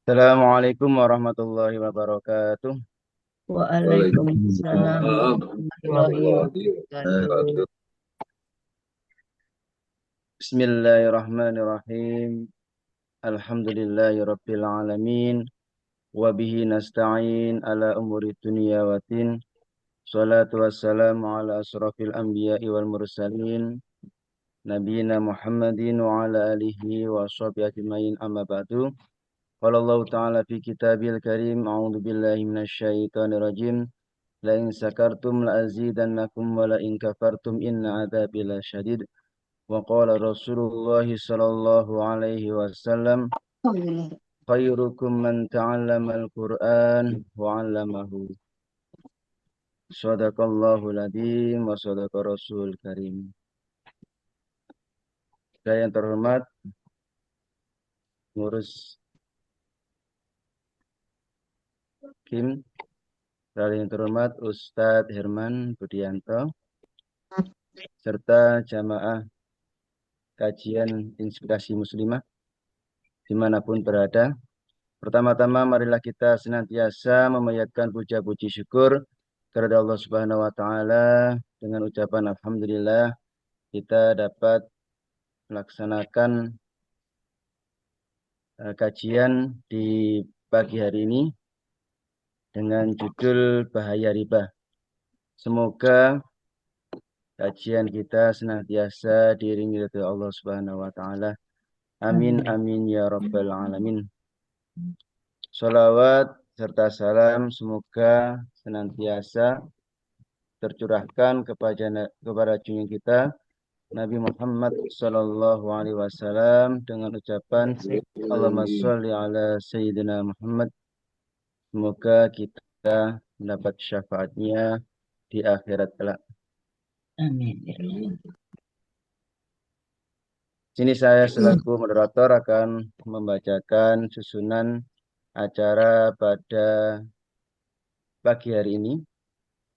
Assalamualaikum warahmatullahi wabarakatuh. Waalaikumsalam Waalaikumsalam warahmatullahi warahmatullahi wabarakatuh. wabarakatuh. Bismillahirrahmanirrahim. Alhamdulillahi rabbil alamin. Wabihi nasta'in ala umuri dunia wa din. Salatu wassalamu ala asrafil anbiya'i wal mursalin. Nabiyina Muhammadin wa ala alihi wa sahbihi ajma'in amma ba'du. Qala Allah Ta'ala fi kitabil karim. A'udhu billahi minasyaitonir rajim. La in sakartum la azidannakum wa la in kafartum inna adzabi lasyadid. Wa qala Rasulullah sallallahu alaihi wasallam khairukum man ta'allama al-Qur'an wa 'allamahu. Shadaqallahul adzim wa shadaqa rasul karim. Saya yang terhormat ngurus Kim, saya yang terhormat Ustadz Herman Budianto serta jamaah kajian inspirasi muslimah dimanapun berada. Pertama-tama marilah kita senantiasa memanjatkan puja-puji syukur kepada Allah Subhanahu wa taala dengan ucapan alhamdulillah kita dapat melaksanakan kajian di pagi hari ini dengan judul bahaya riba. Semoga kajian kita senantiasa diiringi oleh Allah Subhanahu wa taala. Amin amin ya rabbal alamin. Sholawat serta salam semoga senantiasa tercurahkan kepada junjungan kita Nabi Muhammad Sallallahu Alaihi Wasallam dengan ucapan Allahumma sholli ala Sayyidina Muhammad. Semoga kita mendapat syafaatnya di akhirat kelak. Amin. Sini saya selaku moderator akan membacakan susunan acara pada pagi hari ini.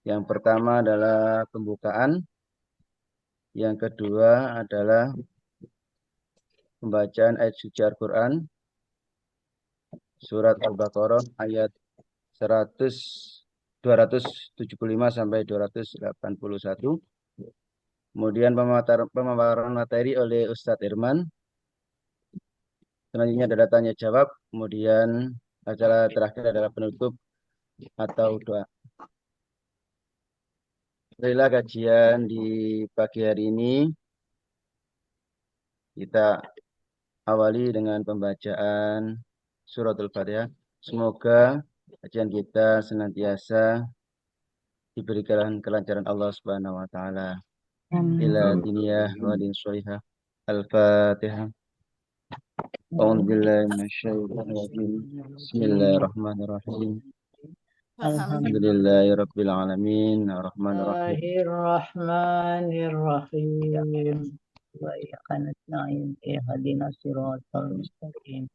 Yang pertama adalah pembukaan. Yang kedua adalah pembacaan ayat suci Al-Quran. Surat Al-Baqarah ayat 100, 275 sampai 281. Kemudian pemaparan materi oleh Ustadz Irman. Selanjutnya ada tanya jawab. Kemudian acara terakhir adalah penutup atau doa. Baiklah kajian di pagi hari ini kita awali dengan pembacaan suratul Fatihah. Semoga kajian kita senantiasa diberikan kelancaran Allah Subhanahu wa taala. Ila Amin. diniyah wa din sholihah. Al-Fatihah. A'udzu billahi minasyaitonir rajim. Bismillahirrahmanirrahim. Alhamdulillahirrahmanirrahim. Alhamdulillahirabbil alamin, arrahmanir rahim. Wa iyyaka nasta'in ihdinas siratal mustaqim.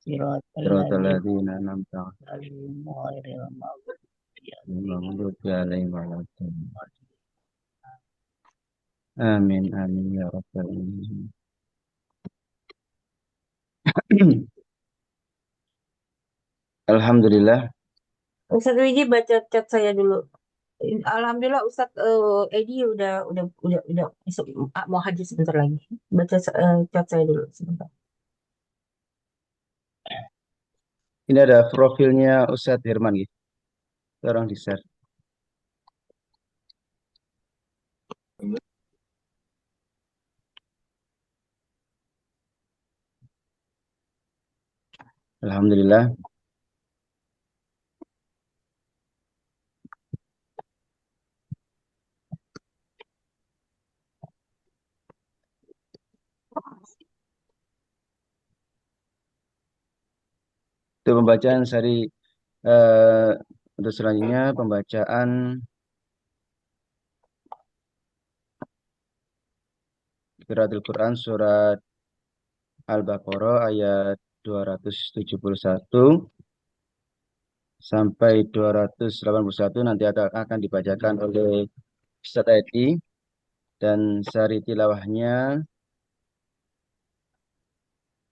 Siratal Shiratal ladzina an'amta alaihim ghairil maghdubi alaihim waladdallin. Amin amin ya rabbal alamin. Alhamdulillah. Ustadz Widi baca chat saya dulu. Alhamdulillah Ustadz Edi udah besok mau haji sebentar lagi. Baca chat saya dulu sebentar. Ini ada profilnya Ustadz Herman gitu. Tolong di-share. Alhamdulillah. Itu pembacaan eh, untuk selanjutnya pembacaan Qiraatul Quran surat Al-Baqarah ayat 271 sampai 281 nanti akan dibacakan oleh Ustadz Edi dan sari tilawahnya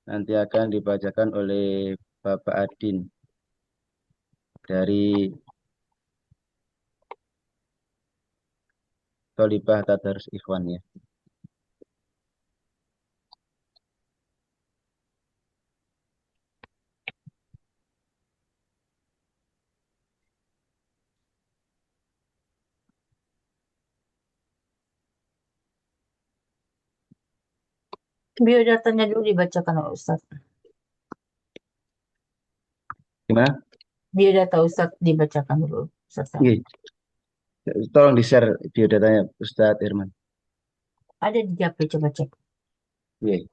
nanti akan dibacakan oleh Bapak Adin dari Tholibah Tadarus Ikhwan ya. Biodatanya dulu dibacakan oleh Ustaz. Gimana? Biodata Ustaz dibacakan dulu. Ustaz. Nggih. Tolong di-share biodatanya Ustadz Irman. Ada di HP, coba cek. Nggih.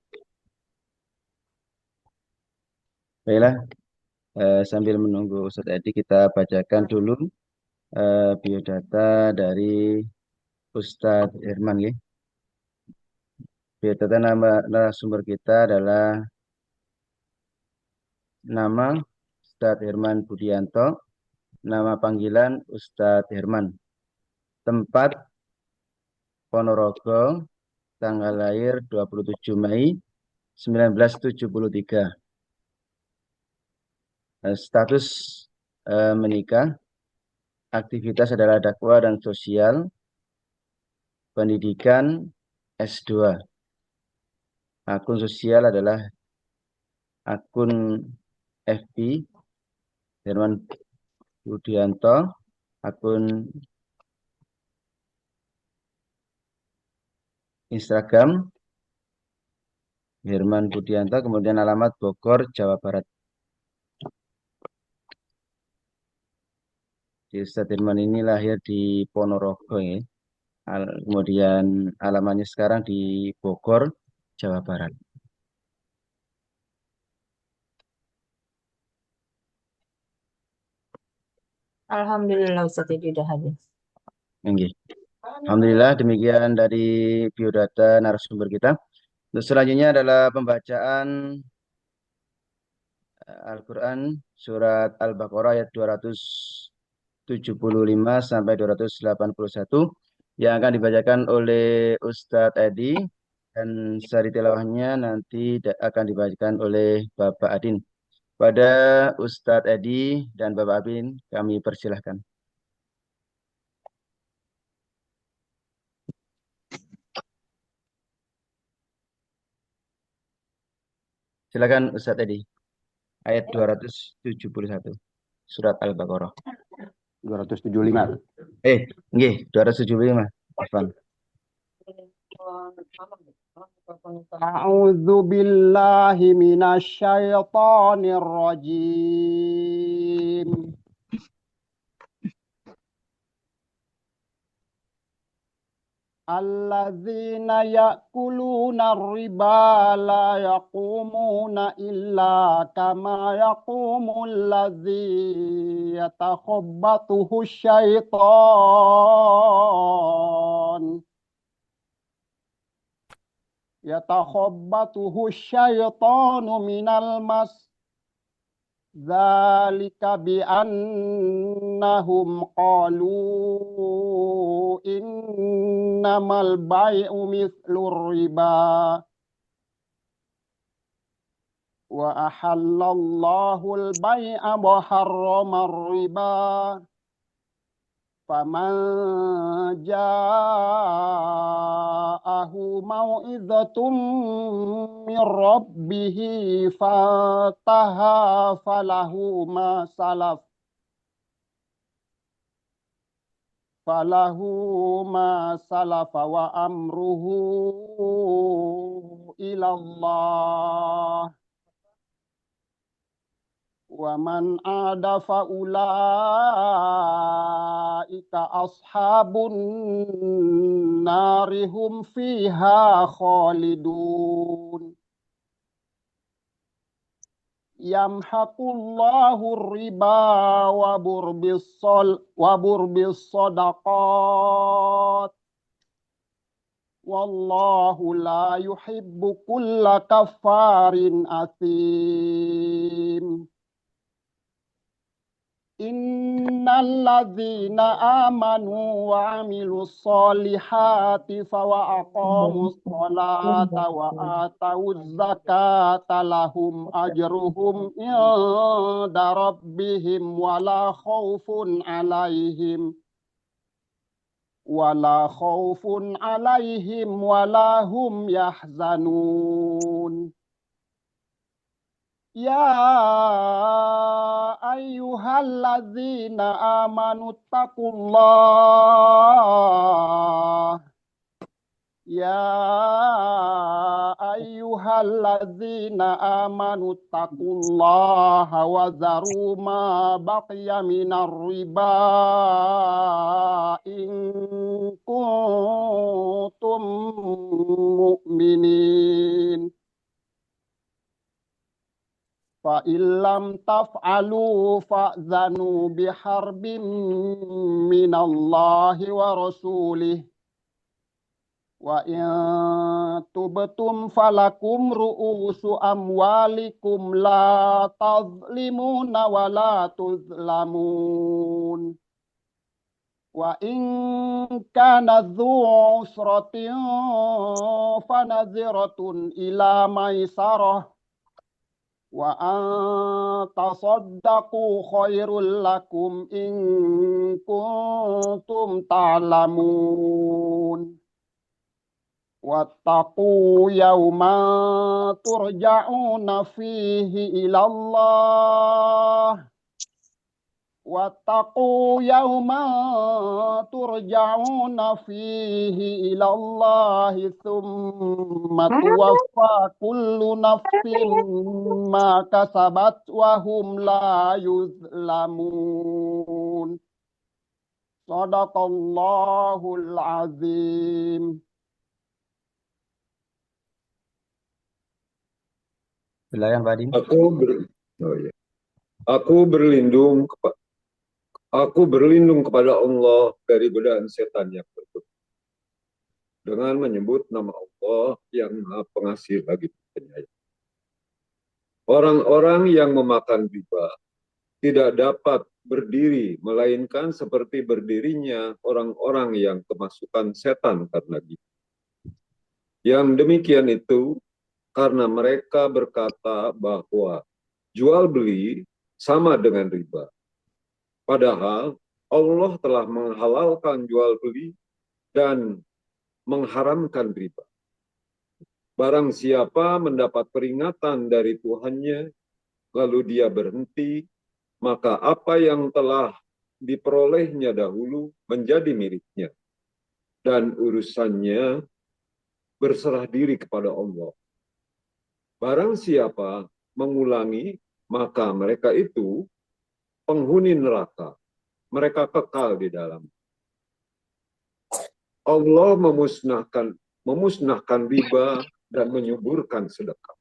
Baiklah, sambil menunggu Ustadz Edi, kita bacakan dulu biodata dari Ustadz Irman ya. Biodata nama narasumber kita adalah nama Ustadz Irman Budianto, nama panggilan Ustadz Irman, tempat Ponorogo, tanggal lahir 27 Mei 1973. Status menikah, aktivitas adalah dakwah dan sosial, pendidikan S2. Akun sosial adalah akun FB Herman Budianto, akun Instagram Herman Budianto, kemudian alamat Bogor, Jawa Barat. Di Ustadz Herman ini lahir di Ponorogo ya. Kemudian alamatnya sekarang di Bogor, Jawa Barat. Alhamdulillah Ustaz itu udah hadir. Nggih. Alhamdulillah demikian dari biodata narasumber kita. Terus selanjutnya adalah pembacaan Al-Quran surat Al-Baqarah ayat 275 sampai 281 yang akan dibacakan oleh Ustadz Edi, dan sari tilawahnya nanti akan dibacakan oleh Bapak Adin. Pada Ustadz Edi dan Bapak Adin kami persilahkan. Silakan Ustadz Edi. Ayat 271 surat Al-Baqarah. 275. Nggih, 275. Afwan. A'udzu billahi minasyaitonir rajim. Alladzina ya'kuluna ar-riba la yaqumuna illa kama yaqumul ladzi yatakhabbathu syaitan. Yatakhabbathu syaitanu minal mas. Dzalika bi'annahum qalu innamal bai'u mithlur riba wa ahallallahu al-bai'a wa harramar riba. Faman ja'ahu mau'izatum min rabbih fantaha falahu ma salafa wa amruhu ilallah. Wa man ada faulaika ashabun narihum fiha khalidun. Yamhaqullahu riba wa burbis sadaqat. Wallahu la yuhibbu kulla kafarin athim. Innalladzina amanu wa amilus solihati wa aqamus sholata wa atawuz zakata lahum ajruhum inda rabbihim wala khawfun alaihim wala hum yahzanun. Ya ayyuhalladzina amanu taqullah. Ya ayyuhalladzina amanu taqullaha wa zaru ma baqiya minar riba in kuntum mu'minin. Fa illam taf'alu fa'zanu biharbin minallahi wa rasulih. Wa in tubtum falakum ru'usu amwalikum la tazlimuna wa la tuzlamun. Wa in kana dhu usratin fanadhiratun ila maisarah. Wa an tasaddaqu khairul lakum in kuntum ta'lamun. Wattaqu yawman turja'una fihi ilallah. Wattaqu yawman turja'una fihi ilallahi thumma tuwaffa kullu nafsin ma kasabat wa hum la yuzlamun. Sadaqallahul azim. Silakan Pak Din. Aku berlindung kepada Allah dari godaan setan yang berikut. Dengan menyebut nama Allah yang Maha Pengasih lagi Penyayang. Orang-orang yang memakan riba tidak dapat berdiri, melainkan seperti berdirinya orang-orang yang kemasukan setan karena riba. Yang demikian itu karena mereka berkata bahwa jual beli sama dengan riba. Padahal Allah telah menghalalkan jual beli dan mengharamkan riba. Barang siapa mendapat peringatan dari Tuhannya, lalu dia berhenti, maka apa yang telah diperolehnya dahulu menjadi miliknya. Dan urusannya berserah diri kepada Allah. Barang siapa mengulangi, maka mereka itu penghuni neraka. Mereka kekal di dalam. Allah memusnahkan riba dan menyuburkan sedekah.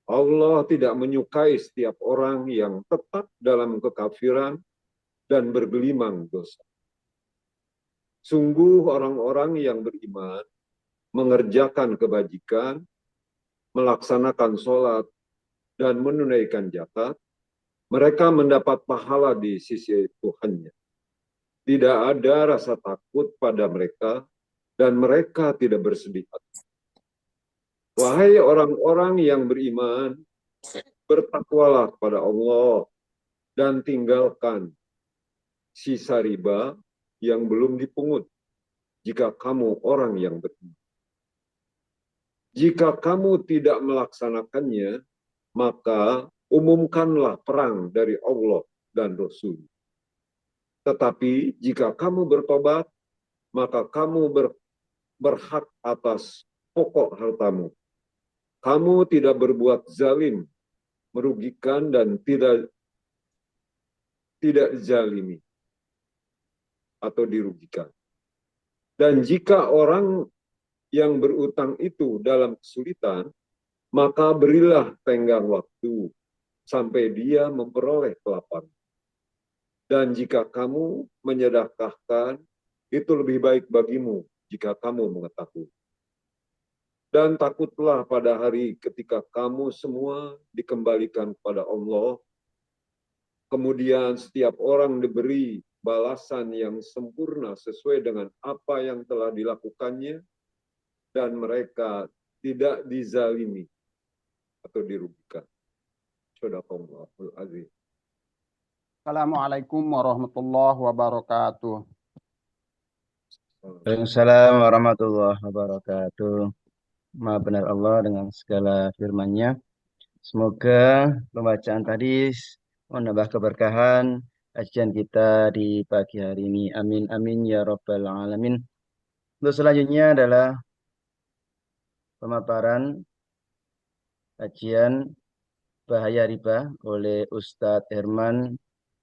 Allah tidak menyukai setiap orang yang tetap dalam kekafiran dan bergelimang dosa. Sungguh orang-orang yang beriman mengerjakan kebajikan, melaksanakan sholat, dan menunaikan zakat, mereka mendapat pahala di sisi Tuhannya. Tidak ada rasa takut pada mereka, dan mereka tidak bersedih hati. Wahai orang-orang yang beriman, bertakwalah kepada Allah, dan tinggalkan sisa riba yang belum dipungut, jika kamu orang yang beriman. Jika kamu tidak melaksanakannya, maka umumkanlah perang dari Allah dan Rasul. Tetapi jika kamu bertobat, maka kamu berhak atas pokok hartamu. Kamu tidak berbuat zalim, merugikan dan tidak zalimi atau dirugikan. Dan jika orang yang berutang itu dalam kesulitan, maka berilah tenggang waktu sampai dia memperoleh kelaparan. Dan jika kamu menyedekahkan, itu lebih baik bagimu jika kamu mengetahui. Dan takutlah pada hari ketika kamu semua dikembalikan kepada Allah. kemudian setiap orang diberi balasan yang sempurna sesuai dengan apa yang telah dilakukannya, dan mereka tidak dizalimi atau dirugikan. Shadaqallahul azim. Assalamualaikum warahmatullahi wabarakatuh. Waalaikumsalam warahmatullahi wabarakatuh. Maha benar Allah dengan segala firman-Nya. Semoga pembacaan tadi menambah keberkahan kajian kita di pagi hari ini. Amin amin ya rabbal alamin. Untuk selanjutnya adalah pemaparan kajian bahaya riba oleh Ustadz Herman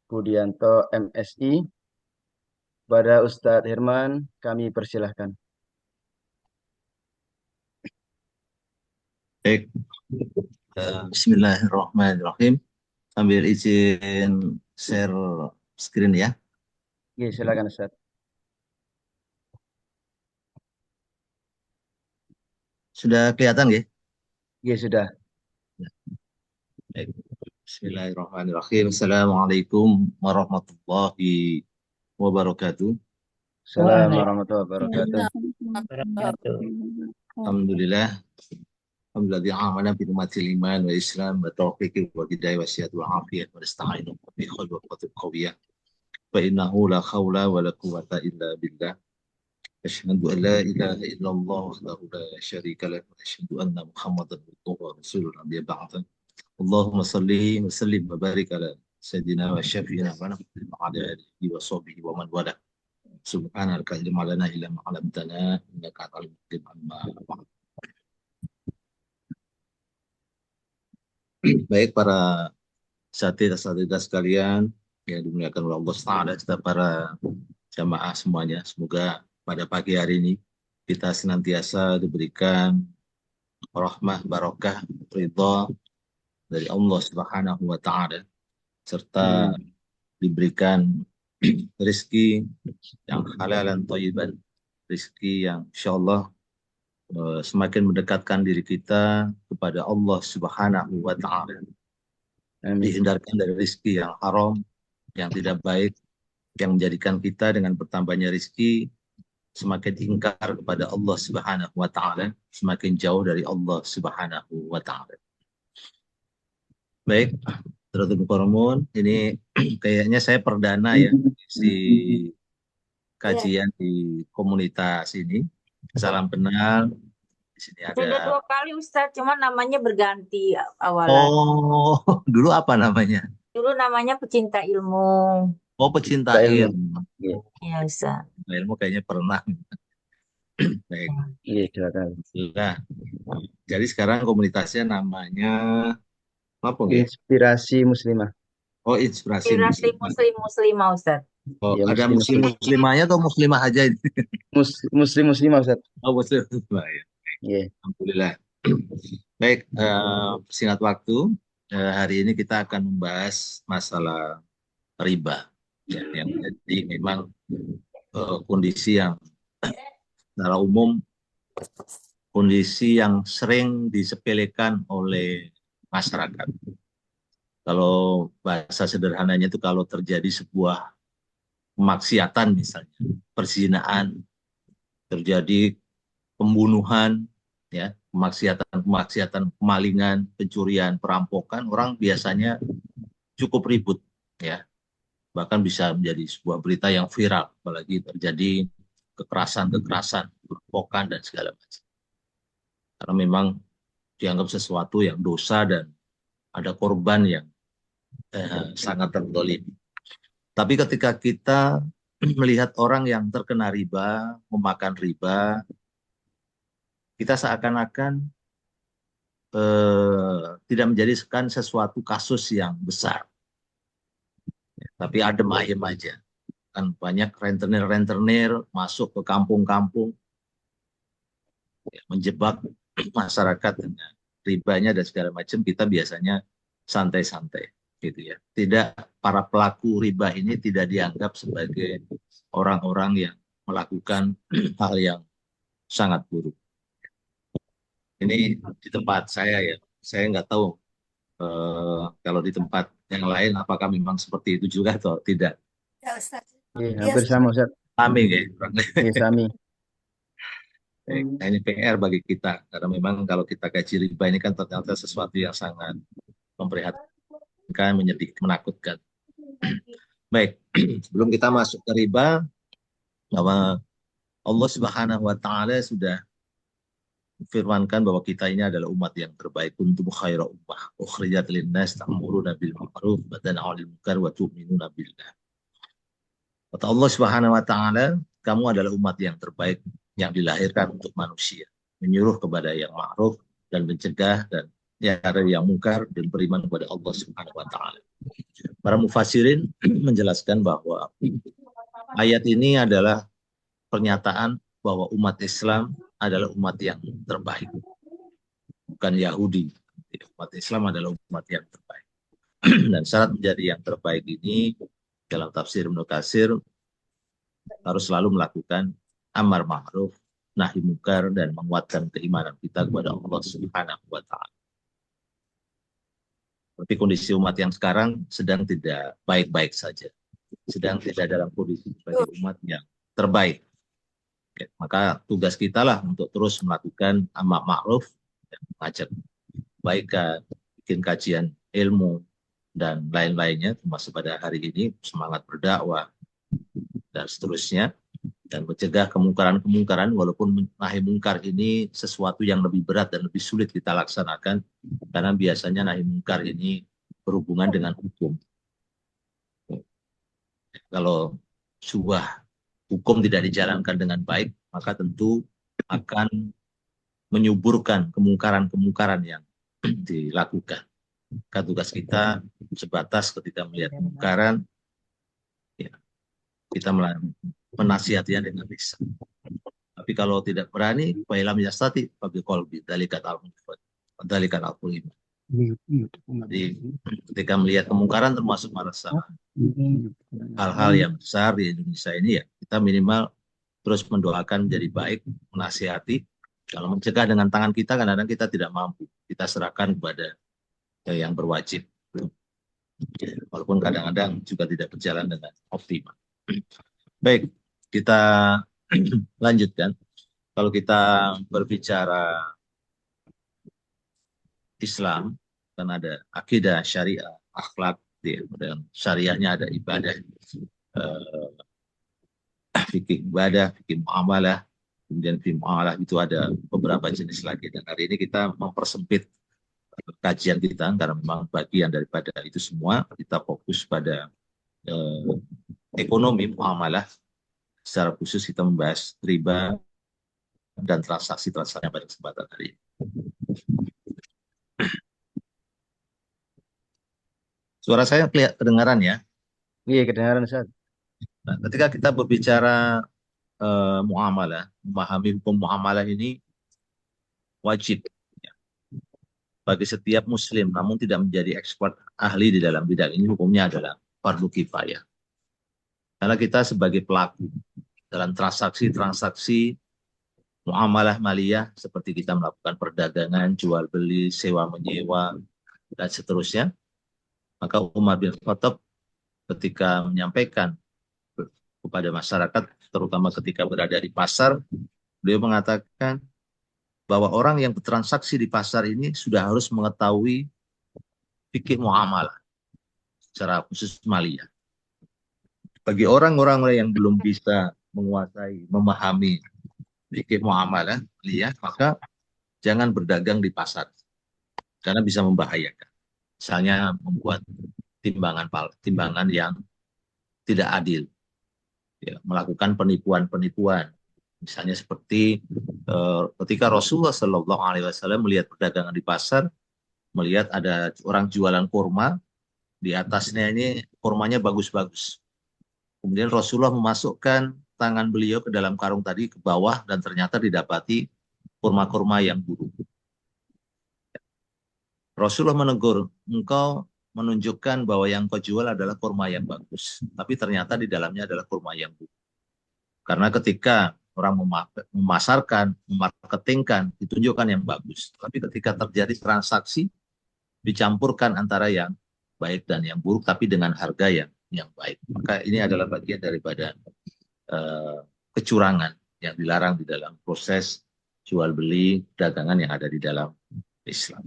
Budianto MSI. Pada Ustadz Herman kami persilahkan. Baik, Bismillahirrahmanirrahim. Sambil izin share screen ya. Oke, silakan Ustadz. Sudah kelihatan ya? Oke, sudah. Baik. Bismillahirrahmanirrahim. Assalamualaikum warahmatullahi wabarakatuh. Assalamualaikum warahmatullahi wabarakatuh. Wabarakatuh. Alhamdulillah. Alhamdulillah amana bi umatil iman wa islam wa taufiq wa hidayah wa syiat wa afiyah wa nasta'inu bi khair wa quwwatil qawiyah. Fa innahu la khawla wa la quwwata illa billah. Asyhadu an la ilaha illallah wahdahu la syarika lahu wa asyhadu anna Muhammadan abduhu wa rasuluhu nabiyya ba'da. Allahumma salli wa sallim wa barik ala sayyidina wa syafi'ina wa nabiyina wa ala alihi wa sahbihi wa man wala. Subhanaka la ilma lana illa ma 'allamtana innaka antal alim amma ba'd. Baik para asatidzah sekalian yang dimuliakan oleh Allah Ta'ala, serta para jamaah semuanya, semoga pada pagi hari ini kita senantiasa diberikan rahmah, barokah, ridha dari Allah Subhanahu wa Ta'ala, serta diberikan rezeki yang halal dan thayyiban, rezeki yang insyaallah semakin mendekatkan diri kita kepada Allah Subhanahu wa Ta'ala. Dihindarkan dari rezeki yang haram, yang tidak baik, yang menjadikan kita dengan bertambahnya rezeki semakin ingkar kepada Allah Subhanahu wa Ta'ala, semakin jauh dari Allah Subhanahu wa Ta'ala. Baik, Hadratul Mukarramun, ini kayaknya saya perdana ya di kajian di komunitas ini. Salam kenal. Di sini ada. Sudah 2 kali Ustadz, cuma namanya berganti awalan. Oh, dulu apa namanya? Dulu namanya Pecinta Ilmu. Oh, Pecinta Ilmu. Iya Ustadz. Ilmu kayaknya pernah. Baik. Iya, silakan. Nah, jadi sekarang komunitasnya namanya apa ya? Inspirasi Muslimah. Oh, Inspirasi Muslimah Ustadz. Oh, Ya, ada muslimahnya atau muslimah aja ini? Muslimah Ustaz. Oh, muslimah ya. Iya. Alhamdulillah. Baik, singkat waktu, hari ini kita akan membahas masalah riba. Ya, yang jadi memang kondisi yang secara umum, kondisi yang sering disepelekan oleh masyarakat. Kalau bahasa sederhananya itu kalau terjadi sebuah kemaksiatan misalnya, perzinaan, terjadi pembunuhan, ya, kemaksiatan, kemalingan, pencurian, perampokan, orang biasanya cukup ribut, ya, bahkan bisa menjadi sebuah berita yang viral, apalagi terjadi kekerasan, perampokan dan segala macam. Karena memang dianggap sesuatu yang dosa dan ada korban yang sangat terdolimi. Tapi ketika kita melihat orang yang terkena riba, memakan riba, kita seakan-akan tidak menjadikan sesuatu kasus yang besar. Tapi adem ayem aja. Kan banyak rentenir-rentenir masuk ke kampung-kampung, menjebak masyarakat dengan ribanya dan segala macam, kita biasanya santai-santai. Gitu ya. Tidak, para pelaku riba ini tidak dianggap sebagai orang-orang yang melakukan hal yang sangat buruk. Ini di tempat saya ya, saya nggak tahu Kalau di tempat yang lain, apakah memang seperti itu juga atau tidak? Ya, Ustaz. Iya, Iya, hampir sama Ustaz. Kami ya, kurang Iya, sami. lebih. Nah, ini PR bagi kita karena memang kalau kita kaji riba ini kan ternyata sesuatu yang sangat memprihatinkan, menyedihkan, menakutkan. Baik, sebelum kita masuk ke riba, bahwa Allah Subhanahu wa taala sudah firmankan bahwa kita ini adalah umat yang terbaik, kuntum khaira ummah ukhrijat lin-nas ta'muruna bil ma'ruf wa tanhauna 'anil munkar wa tu'minuna billah. Kata Allah Subhanahu wa taala, kamu adalah umat yang terbaik yang dilahirkan untuk manusia, menyuruh kepada yang ma'ruf dan mencegah dan dari yang mungkar dan beriman kepada Allah Subhanahu wa taala. Para mufassirin menjelaskan bahwa ayat ini adalah pernyataan bahwa umat Islam adalah umat yang terbaik, bukan Yahudi. Umat Islam adalah umat yang terbaik. Dan syarat menjadi yang terbaik ini dalam tafsir Ibnu Katsir harus selalu melakukan amar ma'ruf, nahi munkar, dan menguatkan keimanan kita kepada Allah Subhanahu wa taala. Tapi kondisi umat yang sekarang sedang tidak baik-baik saja, sedang tidak dalam kondisi sebagai umat yang terbaik. Oke, maka tugas kita lah untuk terus melakukan amar ma'ruf, mengajak kebaikan, bikin kajian ilmu, dan lain-lainnya, termasuk pada hari ini semangat berdakwah, dan seterusnya, dan mencegah kemungkaran-kemungkaran, walaupun nahi mungkar ini sesuatu yang lebih berat dan lebih sulit kita laksanakan, karena biasanya nahi mungkar ini berhubungan dengan hukum. Kalau sebuah hukum tidak dijalankan dengan baik, maka tentu akan menyuburkan kemungkaran-kemungkaran yang dilakukan. Maka tugas kita sebatas ketika melihat kemungkaran, ya, kita menasihatinya dengan lisan. Tapi kalau tidak berani, fa'ilam yastati bagi qalbi dzalika al-mufad. Dzalika al-iman. Jadi ketika melihat kemungkaran termasuk merasa hal-hal yang besar di Indonesia ini, ya kita minimal terus mendoakan menjadi baik, menasihati. Kalau mencegah dengan tangan kita, kadang-kadang kita tidak mampu. Kita serahkan kepada yang berwajib. Walaupun kadang-kadang juga tidak berjalan dengan optimal. Baik, kita lanjutkan. Kalau kita berbicara Islam, kan ada akidah, syariah, akhlak, dan syariahnya ada ibadah, fikih ibadah, fikih muamalah, kemudian fikih muamalah itu ada beberapa jenis lagi. Dan hari ini kita mempersempit kajian kita karena memang bagian daripada itu semua kita fokus pada ekonomi muamalah. Secara khusus kita membahas riba dan transaksi-transaksi pada kesempatan hari ini. Suara saya kedengaran ya? Iya, kedengaran Ustaz. Nah, ketika kita berbicara muamalah, memahami hukum muamalah ini wajib ya, bagi setiap muslim, namun tidak menjadi expert ahli di dalam bidang ini, hukumnya adalah fardu kifayah. Karena kita sebagai pelaku dalam transaksi-transaksi muamalah maliyah, seperti kita melakukan perdagangan, jual beli, sewa menyewa, dan seterusnya, maka Umar bin Khattab ketika menyampaikan kepada masyarakat, terutama ketika berada di pasar, beliau mengatakan bahwa orang yang bertransaksi di pasar ini sudah harus mengetahui fikih muamalah, secara khusus maliyah. Bagi orang-orang yang belum bisa menguasai, memahami fikih muamalah maliyah, maka jangan berdagang di pasar, karena bisa membahayakan. Misalnya membuat timbangan yang tidak adil, ya, melakukan penipuan-penipuan. Misalnya seperti ketika Rasulullah Shallallahu Alaihi Wasallam melihat perdagangan di pasar, melihat ada orang jualan kurma, di atasnya ini kurmanya bagus-bagus. Kemudian Rasulullah memasukkan tangan beliau ke dalam karung tadi ke bawah dan ternyata didapati kurma-kurma yang buruk. Rasulullah menegur, engkau menunjukkan bahwa yang kau jual adalah kurma yang bagus, tapi ternyata di dalamnya adalah kurma yang buruk. Karena ketika orang memasarkan, memarketingkan, ditunjukkan yang bagus, tapi ketika terjadi transaksi, dicampurkan antara yang baik dan yang buruk, tapi dengan harga yang baik. Maka ini adalah bagian daripada kecurangan yang dilarang di dalam proses jual beli dagangan yang ada di dalam Islam.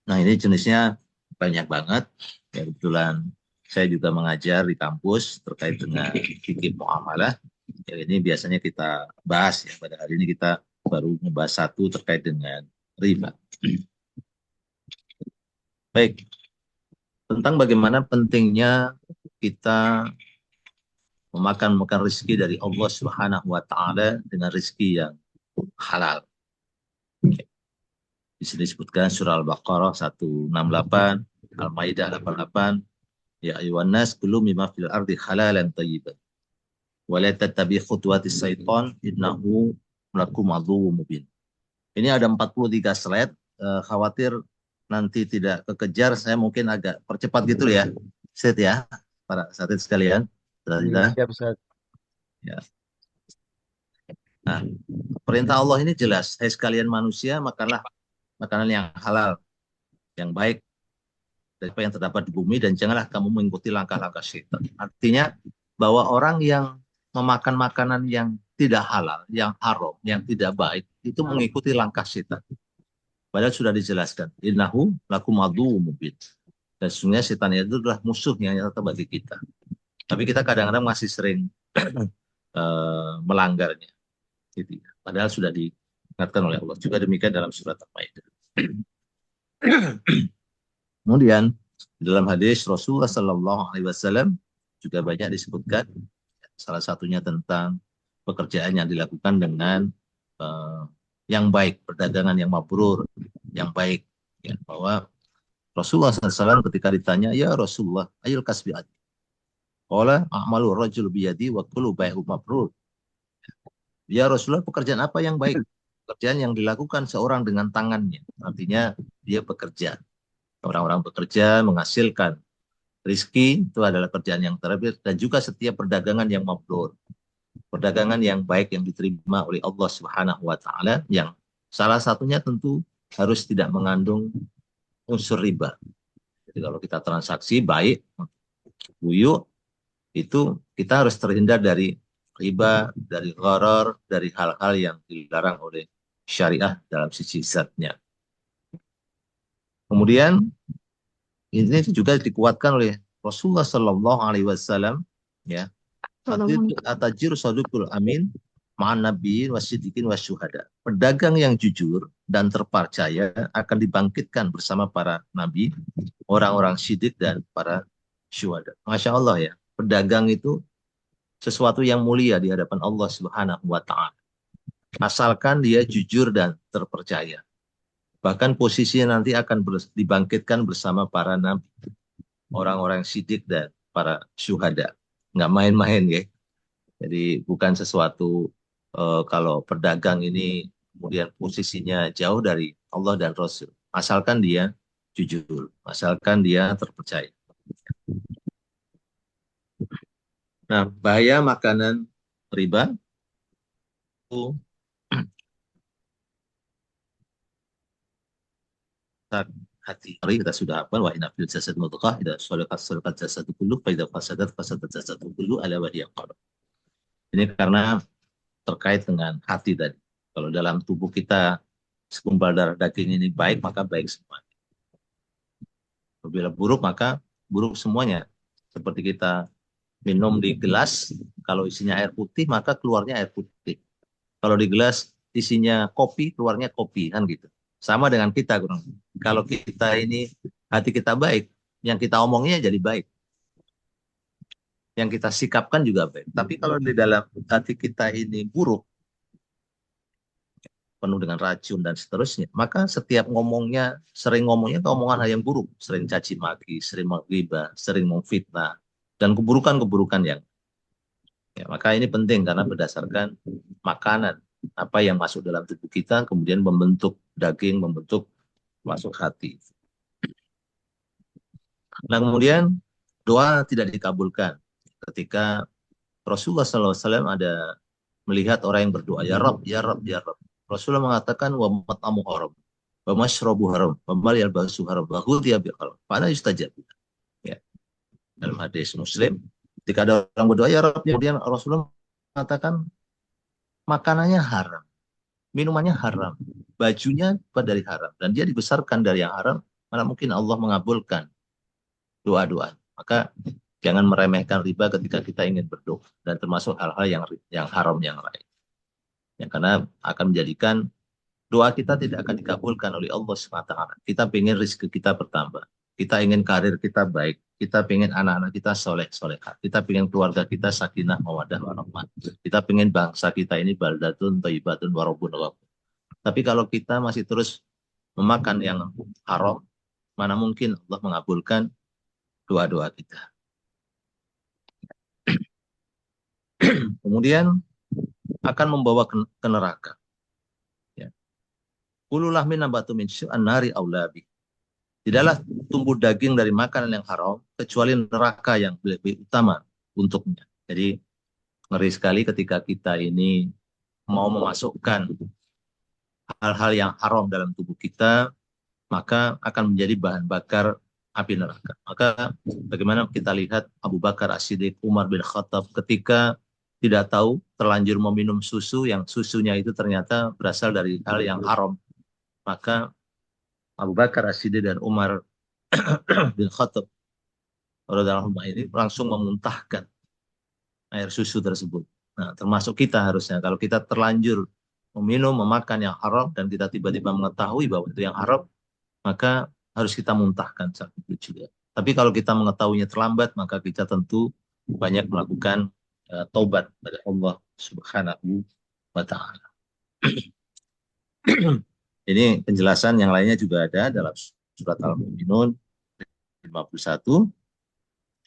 Nah, ini jenisnya banyak banget. Ya, kebetulan saya juga mengajar di kampus terkait dengan fikih muamalah. Ya, ini biasanya kita bahas ya. Pada hari ini kita baru membahas satu terkait dengan riba. Baik, tentang bagaimana pentingnya kita memakan rezeki dari Allah Subhanahu wa taala dengan rezeki yang halal. Di sini disebutkan surah Al-Baqarah 168, Al-Maidah 88, ya ayyuhan nas kulu mimma fil ardi halalan thayyiban wa la tattabi khutuwatis syaitan innahu lakum aduwwum mubin. Ini ada 43 slide, khawatir nanti tidak kekejar, saya mungkin agak percepat gitu ya. Set ya, para satid sekalian. Siap, Ustaz. Ya. Nah, perintah Allah ini jelas, hai sekalian manusia, makanlah makanan yang halal, yang baik dari apa yang terdapat di bumi, dan janganlah kamu mengikuti langkah-langkah syaitan. Artinya bahwa orang yang memakan makanan yang tidak halal, yang haram, yang tidak baik, itu mengikuti langkah syaitan. Padahal sudah dijelaskan, innahu lakum aduwwum mubin. Dan sesungguhnya setan itu adalah musuh yang nyata bagi kita. Tapi kita kadang-kadang masih sering melanggarnya. Gitu. Padahal sudah diingatkan oleh Allah. Juga demikian dalam surat Al-Maidah. Kemudian dalam hadis Rasulullah SAW juga banyak disebutkan, salah satunya tentang pekerjaan yang dilakukan dengan yang baik, perdagangan yang mabrur, yang baik. Ya, bahwa Rasulullah SAW ketika ditanya, ya Rasulullah, ayul kasbi adi. Qala a'malu rajul biyadi wa kullu bai'u mabrur. Ya Rasulullah, pekerjaan apa yang baik? Pekerjaan yang dilakukan seorang dengan tangannya. Artinya dia bekerja. Orang-orang bekerja menghasilkan rizki, itu adalah kerjaan yang terbaik, dan juga setiap perdagangan yang mabrur. Perdagangan yang baik yang diterima oleh Allah Subhanahu wa taala, yang salah satunya tentu harus tidak mengandung unsur riba. Jadi kalau kita transaksi baik, buyuk, itu kita harus terhindar dari riba, dari gharar, dari hal-hal yang dilarang oleh syariah dalam sisi zatnya. Kemudian ini juga dikuatkan oleh Rasulullah Sallallahu Alaihi Wasallam, ya. Atajir sadukul amin ma'an nabiyyin wasiddiqin wasyuhada. Pedagang yang jujur dan terpercaya akan dibangkitkan bersama para nabi, orang-orang siddiq dan para syuhada. Masya Allah ya, pedagang itu sesuatu yang mulia di hadapan Allah Subhanahu wa taala. Asalkan dia jujur dan terpercaya. Bahkan posisinya nanti akan dibangkitkan bersama para nabi, orang-orang siddiq dan para syuhada. Nggak main-main ya. Jadi bukan sesuatu kalau pedagang ini kemudian posisinya jauh dari Allah dan Rasul. Asalkan dia jujur, asalkan dia terpercaya. Nah, bahaya makanan riba itu hati. Kita sudah hafal wa inna fil jasad mudghah idza salahat jasadu kullu fa idza fasadat jasadu kullu ala wa hiya qalb. Ini karena terkait dengan hati tadi. Kalau dalam tubuh kita segumpal darah daging ini baik, maka baik semuanya. Apabila buruk, maka buruk semuanya. Seperti kita minum di gelas, kalau isinya air putih, maka keluarnya air putih. Kalau di gelas isinya kopi, keluarnya kopi, kan gitu. Sama dengan kita, kalau kita ini hati kita baik, yang kita omongnya jadi baik, yang kita sikapkan juga baik. Tapi kalau di dalam hati kita ini buruk, penuh dengan racun dan seterusnya, maka setiap ngomongnya, sering ngomongnya omongan hal yang buruk, sering caci maki, sering menggibah, sering memfitnah, dan keburukan-keburukan yang ya, maka ini penting karena berdasarkan makanan apa yang masuk dalam tubuh kita, kemudian membentuk daging, membentuk masuk hati. Nah, kemudian doa tidak dikabulkan ketika Rasulullah SAW ada melihat orang yang berdoa, ya Rabb, ya Rabb, ya Rabb. Rasulullah mengatakan wa mat'amu haram. wa masyrabu haram, wa mal yalbasu haram, wa ghudhiya bil haram. Fala yustajab. Ya. Dalam hadis Muslim, ketika ada orang berdoa ya Rabb, kemudian Rasulullah mengatakan makanannya haram, minumannya haram, bajunya dari haram, dan dia dibesarkan dari yang haram, mana mungkin Allah mengabulkan doa-doa. Maka jangan meremehkan riba ketika kita ingin berdoa, dan termasuk hal-hal yang haram yang lain. Ya, karena akan menjadikan doa kita tidak akan dikabulkan oleh Allah SWT. Kita ingin rezeki kita bertambah, kita ingin karir kita baik, kita ingin anak-anak kita soleh-solehah, kita ingin keluarga kita sakinah mawaddah warahmah, kita ingin bangsa kita ini baldatun thayyibatun wa rabbun ghafur. Tapi kalau kita masih terus memakan yang haram, mana mungkin Allah mengabulkan doa-doa kita. Kemudian akan membawa ke neraka. Ya. Kullu lahmin nabatu min syu'an nari aulabi. Tidaklah tumbuh daging dari makanan yang haram kecuali neraka yang lebih utama untuknya. Jadi ngeri sekali ketika kita ini mau memasukkan hal-hal yang haram dalam tubuh kita, maka akan menjadi bahan bakar api neraka. Maka bagaimana kita lihat Abu Bakar As-Siddiq, Umar bin Khattab ketika tidak tahu terlanjur meminum susu yang susunya itu ternyata berasal dari hal yang haram, maka Abu Bakar As-Siddiq dan Umar bin Khattab radhiyallahu anhu ini langsung memuntahkan air susu tersebut. Nah, termasuk kita harusnya kalau kita terlanjur meminum, memakan yang haram dan kita tiba-tiba mengetahui bahwa itu yang haram, maka harus kita muntahkan saat itu juga. Tapi kalau kita mengetahuinya terlambat, maka kita tentu banyak melakukan taubat pada Allah Subhanahu wa Ta'ala. Ini penjelasan yang lainnya juga ada dalam surat Al-Mu'minun 51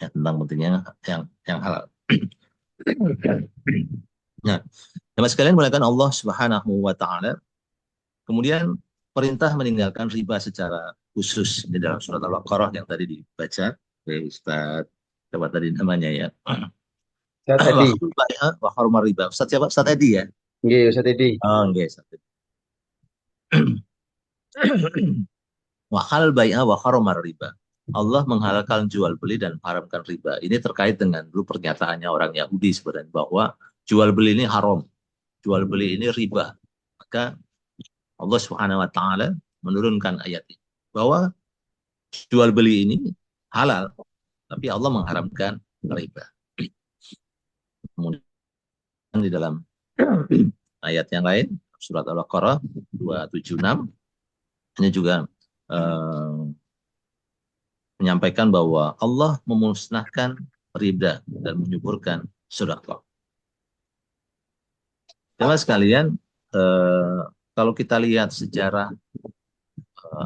ya, tentang pentingnya yang halal. Nah, teman sekalian mulakan Allah Subhanahu wa Ta'ala. Kemudian perintah meninggalkan riba secara khusus di dalam surat Al-Baqarah yang tadi dibaca oleh Ustaz, siapa tadi namanya ya? Ustaz Edi. Wa harumar riba. Ustaz siapa? Ustaz Edi ya? Nggih, Ustaz Edi. Oh, nggih, Ustaz Edi. Wa halal bai'a wa harumar riba. Allah menghalalkan jual beli dan haramkan riba. Ini terkait dengan dulu pernyataannya orang Yahudi sebenarnya bahwa jual beli ini haram, jual beli ini riba. Maka Allah Subhanahu wa Ta'ala menurunkan ayat ini bahwa jual beli ini halal, tapi Allah mengharamkan riba. Kemudian di dalam ayat yang lain surat Al-Baqarah 276 ini juga menyampaikan bahwa Allah memusnahkan riba dan menyuburkan sedekah. Teman sekalian, kalau kita lihat sejarah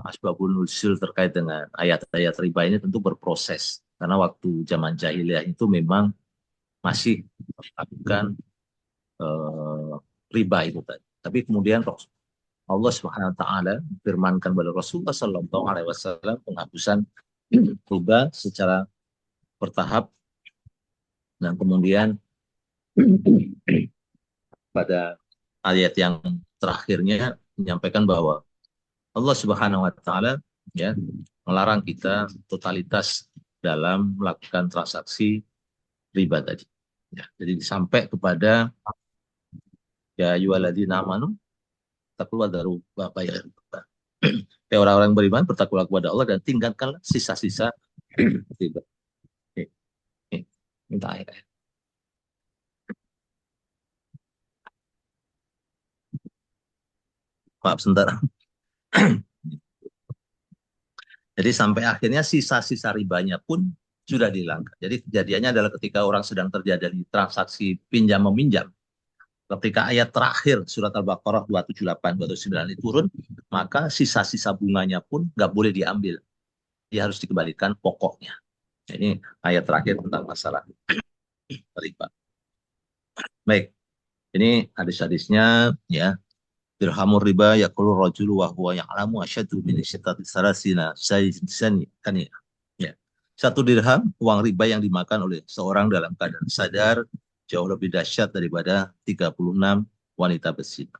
asbabun nuzul terkait dengan ayat-ayat riba ini tentu berproses, karena waktu zaman jahiliyah itu memang masih melakukan riba itu tadi. Tapi kemudian Allah Subhanahu wa Ta'ala firmankan kepada Rasulullah Sallallahu Alaihi Wasallam penghapusan riba secara bertahap, dan kemudian pada ayat yang terakhirnya menyampaikan bahwa Allah Subhanahu wa Ta'ala ya melarang kita totalitas dalam melakukan transaksi riba tadi. Ya, jadi sampai kepada ya ayyuhalladzina amanu taqullaha daru wa bayar. Ya orang-orang beriman bertakwalah kepada Allah dan tinggalkanlah sisa-sisa riba. Minta air. Maaf sebentar. Jadi sampai akhirnya sisa-sisa ribanya pun sudah dihilangkan. Jadi kejadiannya adalah ketika orang sedang terjadi transaksi pinjam meminjam. Ketika ayat terakhir surat Al-Baqarah 278, 279 ini turun, maka sisa-sisa bunganya pun nggak boleh diambil. Dia harus dikembalikan pokoknya. Ini ayat terakhir tentang masalah riba. Baik, ini hadis-hadisnya ya. Dirhamur riba yaqulu rajulu wa huwa ya'lamu asyaddu min syittati salasina sayyisan kan ya. 1 dirham uang riba yang dimakan oleh seorang dalam keadaan sadar jauh lebih dahsyat daripada 36 wanita berzina.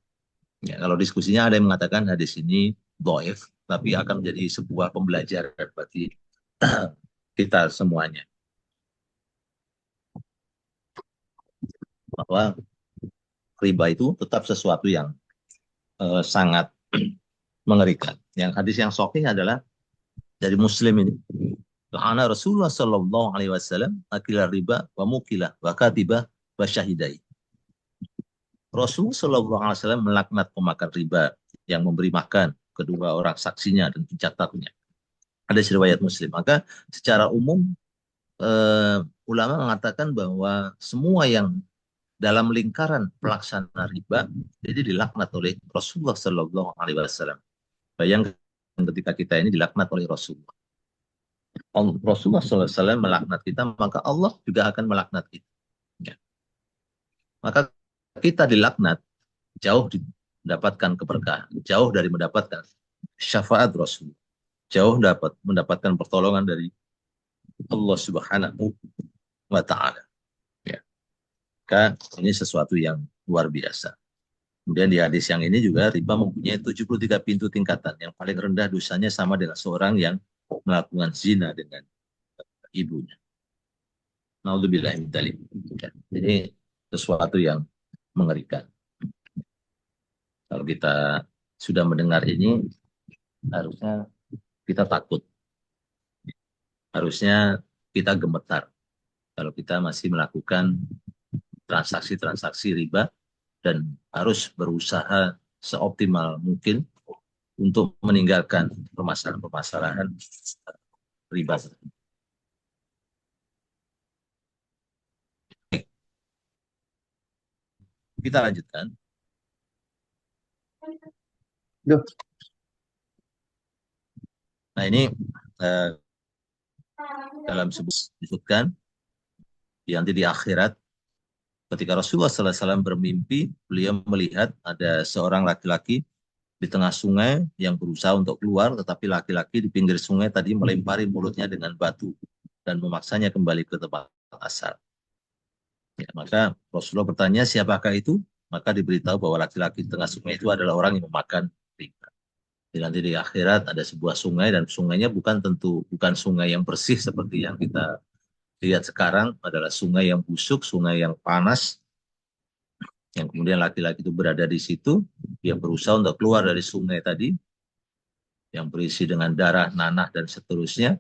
Ya, kalau diskusinya ada yang mengatakan hadis ini dhaif, tapi akan menjadi sebuah pembelajaran bagi kita semuanya, bahwa riba itu tetap sesuatu yang sangat mengerikan. Yang hadis yang sahih adalah dari Muslim ini. Karena Rasulullah Shallallahu Alaihi Wasallam akilah riba wa mukilah wa katiba wa syahidai. Rasulullah Shallallahu Alaihi Wasallam melaknat pemakan riba yang memberi makan kedua orang saksinya dan pencatatnya. Ada riwayat Muslim. Maka secara umum ulama mengatakan bahwa semua yang dalam lingkaran pelaksana riba jadi dilaknat oleh Rasulullah Shallallahu Alaihi Wasallam. Bayangkan ketika kita ini dilaknat oleh Rasulullah. Rasulullah SAW melaknat kita, maka Allah juga akan melaknat kita. Ya. Maka kita dilaknat, jauh mendapatkan keberkahan, jauh dari mendapatkan syafaat Rasul, jauh mendapatkan pertolongan dari Allah Subhanahu wa Ta'ala. Ya. Maka ini sesuatu yang luar biasa. Kemudian di hadis yang ini juga riba mempunyai 73 pintu tingkatan. Yang paling rendah dosanya sama dengan seorang yang melakukan zina dengan ibunya. Naudzubillah min dzalik. Ini sesuatu yang mengerikan. Kalau kita sudah mendengar ini, harusnya kita takut. Harusnya kita gemetar. Kalau kita masih melakukan transaksi-transaksi riba dan harus berusaha seoptimal mungkin untuk meninggalkan permasalahan-permasalahan riba. Kita lanjutkan. Nah ini dalam disebutkan nanti di akhirat ketika Rasulullah SAW bermimpi, beliau melihat ada seorang laki-laki di tengah sungai yang berusaha untuk keluar, tetapi laki-laki di pinggir sungai tadi melempari mulutnya dengan batu dan memaksanya kembali ke tempat asal. Ya, maka Rasulullah bertanya, siapakah itu? Maka diberitahu bahwa laki-laki di tengah sungai itu adalah orang yang memakan riba. Jadi nanti di akhirat ada sebuah sungai dan sungainya bukan sungai yang bersih seperti yang kita lihat sekarang, adalah sungai yang busuk, sungai yang panas, yang kemudian laki-laki itu berada di situ, dia berusaha untuk keluar dari sungai tadi, yang berisi dengan darah, nanah, dan seterusnya,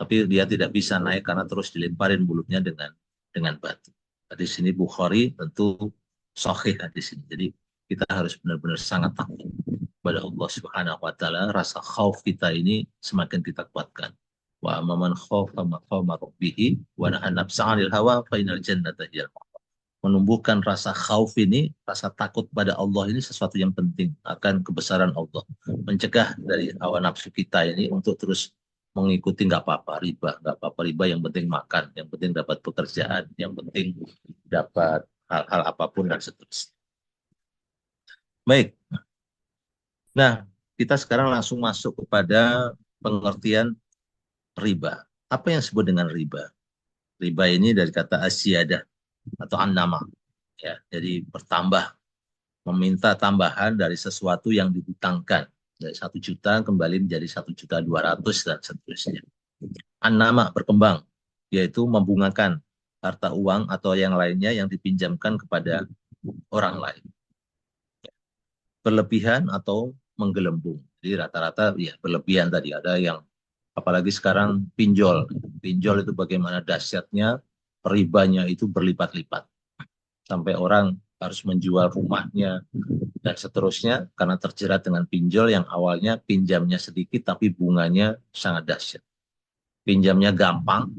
tapi dia tidak bisa naik karena terus dilemparin mulutnya dengan batu. Di sini Bukhari tentu sahih hadis ini. Jadi kita harus benar-benar sangat takut kepada Allah Subhanahu wa Ta'ala. Rasa khauf kita ini semakin kita kuatkan. Wa amman khaufa maqama rabbih wa nahan nafsa 'anil hawa fa innal jannata hiyal ma'wa. Menumbuhkan rasa khauf ini, rasa takut pada Allah ini sesuatu yang penting akan kebesaran Allah. Mencegah dari hawa nafsu kita ini untuk terus mengikuti nggak apa-apa riba, yang penting makan, yang penting dapat pekerjaan, yang penting dapat hal-hal apapun dan seterusnya. Baik. Nah, kita sekarang langsung masuk kepada pengertian riba. Apa yang disebut dengan riba? Riba ini dari kata asyiadah atau an-nama. Ya, jadi bertambah, meminta tambahan dari sesuatu yang dihutangkan. Dari 1 juta kembali menjadi 1.200.000 dan seterusnya. An-nama berkembang, yaitu membungakan harta uang atau yang lainnya yang dipinjamkan kepada orang lain. Berlebihan atau menggelembung. Jadi rata-rata ya berlebihan tadi. Ada yang apalagi sekarang pinjol. Pinjol itu bagaimana dahsyatnya, ribanya itu berlipat-lipat. Sampai orang harus menjual rumahnya dan seterusnya karena terjerat dengan pinjol yang awalnya pinjamnya sedikit tapi bunganya sangat dahsyat. Pinjamnya gampang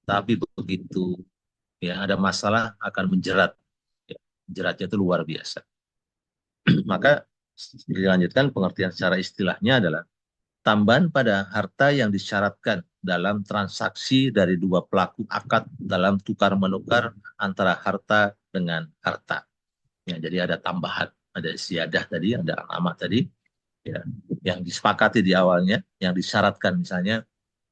tapi begitu ya ada masalah akan menjerat. Ya, jeratnya itu luar biasa. Maka dilanjutkan pengertian secara istilahnya adalah tambahan pada harta yang disyaratkan dalam transaksi dari dua pelaku akad dalam tukar-menukar antara harta dengan harta. Ya, jadi ada tambahan, ada ziyadah tadi, ada amat tadi, ya, yang disepakati di awalnya, yang disyaratkan misalnya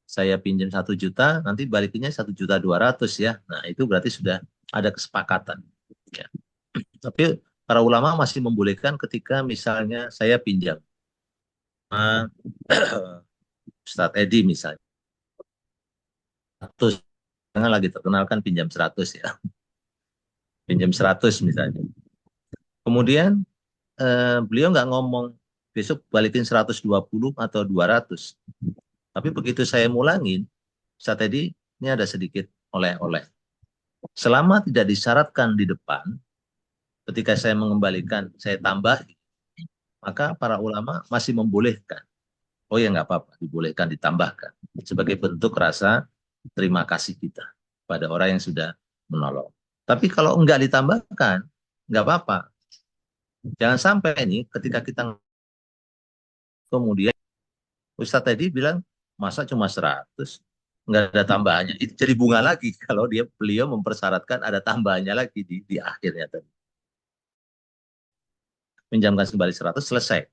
saya pinjam 1 juta, nanti balikinnya 1.200.000 ya. Nah itu berarti sudah ada kesepakatan. Ya. Tapi para ulama masih membolehkan ketika misalnya saya pinjam Ustadz Edi misalnya. 100, jangan lagi terkenal kan pinjam 100 ya. Pinjam 100 misalnya. Kemudian beliau nggak ngomong besok balikin 120 atau 200. Tapi begitu saya mulangin, Ustadz Edi, ini ada sedikit oleh-oleh. Selama tidak disyaratkan di depan, ketika saya mengembalikan, saya tambah, maka para ulama masih membolehkan. Oh ya nggak apa-apa, dibolehkan ditambahkan. Sebagai bentuk rasa terima kasih kita pada orang yang sudah menolong. Tapi kalau enggak ditambahkan, nggak apa-apa. Jangan sampai nih ketika kita kemudian Ustadz tadi bilang masa cuma 100, nggak ada tambahannya. Itu jadi bunga lagi kalau beliau mempersyaratkan ada tambahannya lagi di akhirnya tadi. Pinjamkan kembali 100 selesai.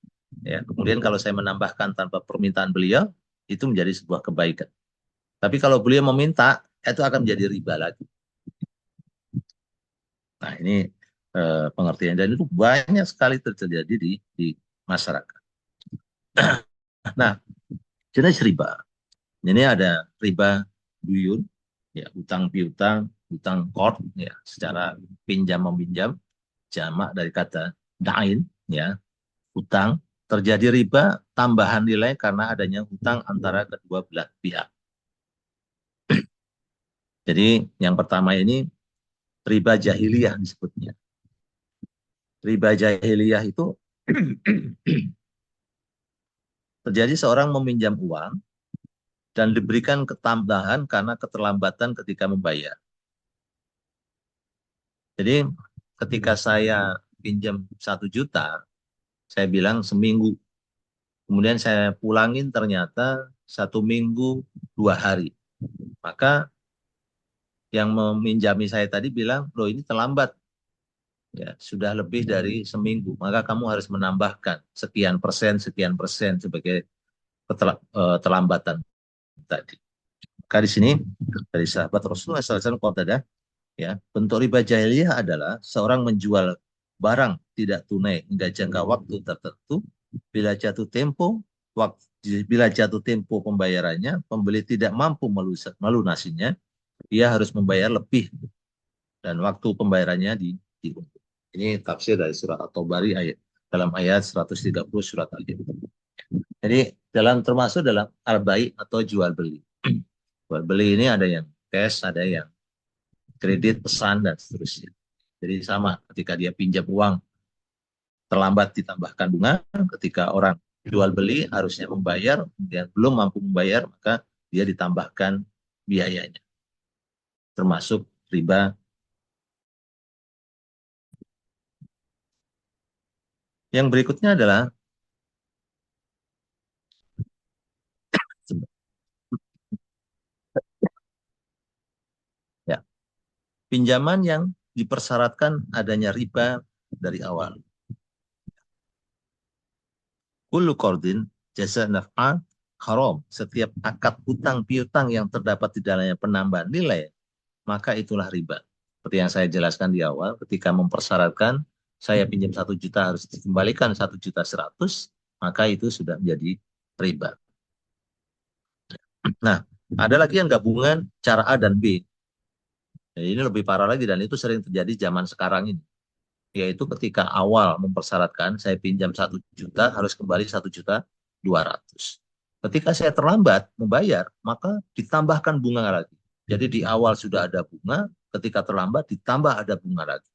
Ya, kemudian kalau saya menambahkan tanpa permintaan beliau, itu menjadi sebuah kebaikan. Tapi kalau beliau meminta, itu akan menjadi riba lagi. Nah ini pengertian, dan itu banyak sekali terjadi di masyarakat. Nah, jenis riba. Ini ada riba duyun, ya, utang piutang, utang qard, ya, secara pinjam meminjam, jamak dari kata dain, ya, utang. Terjadi riba tambahan nilai karena adanya utang antara kedua belah pihak. Jadi yang pertama ini riba jahiliyah disebutnya. Riba jahiliyah itu terjadi seorang meminjam uang dan diberikan ketambahan karena keterlambatan ketika membayar. Jadi ketika saya pinjam 1 juta, saya bilang seminggu. Kemudian saya pulangin ternyata 1 minggu 2 hari. Maka yang meminjami saya tadi bilang, loh ini terlambat. Ya, sudah lebih dari seminggu. Maka kamu harus menambahkan sekian persen sebagai keterlambatan tadi. Maka di sini dari sahabat Rasulullah SAW, ya, bentuk riba jahiliyah adalah seorang menjual barang tidak tunai hingga jangka waktu tertentu. Bila jatuh tempo pembayarannya, pembeli tidak mampu melunasinya, dia harus membayar lebih dan waktu pembayarannya diundur. Ini tafsir dari surat At-Tabari dalam ayat 130 surat Al-Imran. Jadi termasuk dalam al-bai atau jual beli. Jual beli ini ada yang cash, ada yang kredit, pesan, dan seterusnya. Jadi sama, ketika dia pinjam uang terlambat ditambahkan bunga, ketika orang jual beli harusnya membayar, kemudian belum mampu membayar, maka dia ditambahkan biayanya. Termasuk riba. Yang berikutnya adalah ya, pinjaman yang dipersyaratkan adanya riba dari awal. Kullu qardin jasa naf'a haram. Setiap akad utang piutang yang terdapat di dalamnya penambahan nilai, maka itulah riba. Seperti yang saya jelaskan di awal, ketika mempersyaratkan saya pinjam 1 juta harus dikembalikan 1.100.000, maka itu sudah menjadi riba. Nah, ada lagi yang gabungan cara A dan B. Jadi ini lebih parah lagi, dan itu sering terjadi zaman sekarang ini. Yaitu ketika awal mempersyaratkan saya pinjam 1 juta harus kembali 1.200.000. Ketika saya terlambat membayar, maka ditambahkan bunga lagi. Jadi di awal sudah ada bunga, ketika terlambat ditambah ada bunga lagi.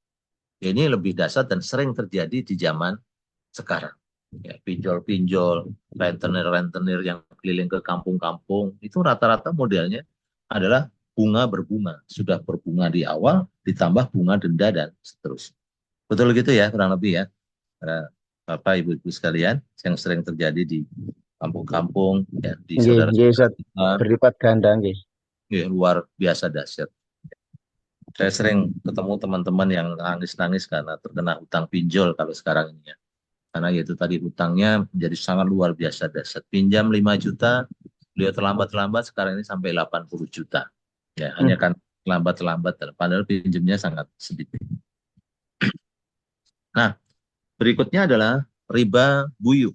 Ini lebih dasar dan sering terjadi di zaman sekarang. Ya, pinjol-pinjol, rentenir-rentenir yang keliling ke kampung-kampung, itu rata-rata modelnya adalah bunga berbunga. Sudah berbunga di awal, ditambah bunga denda dan seterusnya. Betul gitu ya, kurang lebih ya. Para Bapak, Ibu-Ibu sekalian, yang sering terjadi di kampung-kampung, ya, di saudara-saudara berlipat ganda, ya, luar biasa dahsyat. Saya sering ketemu teman-teman yang nangis-nangis karena terkena hutang pinjol kalau sekarang ini ya. Karena itu tadi hutangnya menjadi sangat luar biasa dahsyat. Pinjam 5 juta, beliau terlambat-lambat, sekarang ini sampai 80 juta. Ya, hanya kan lambat-lambat, padahal pinjamnya sangat sedikit. Nah, berikutnya adalah riba buyu.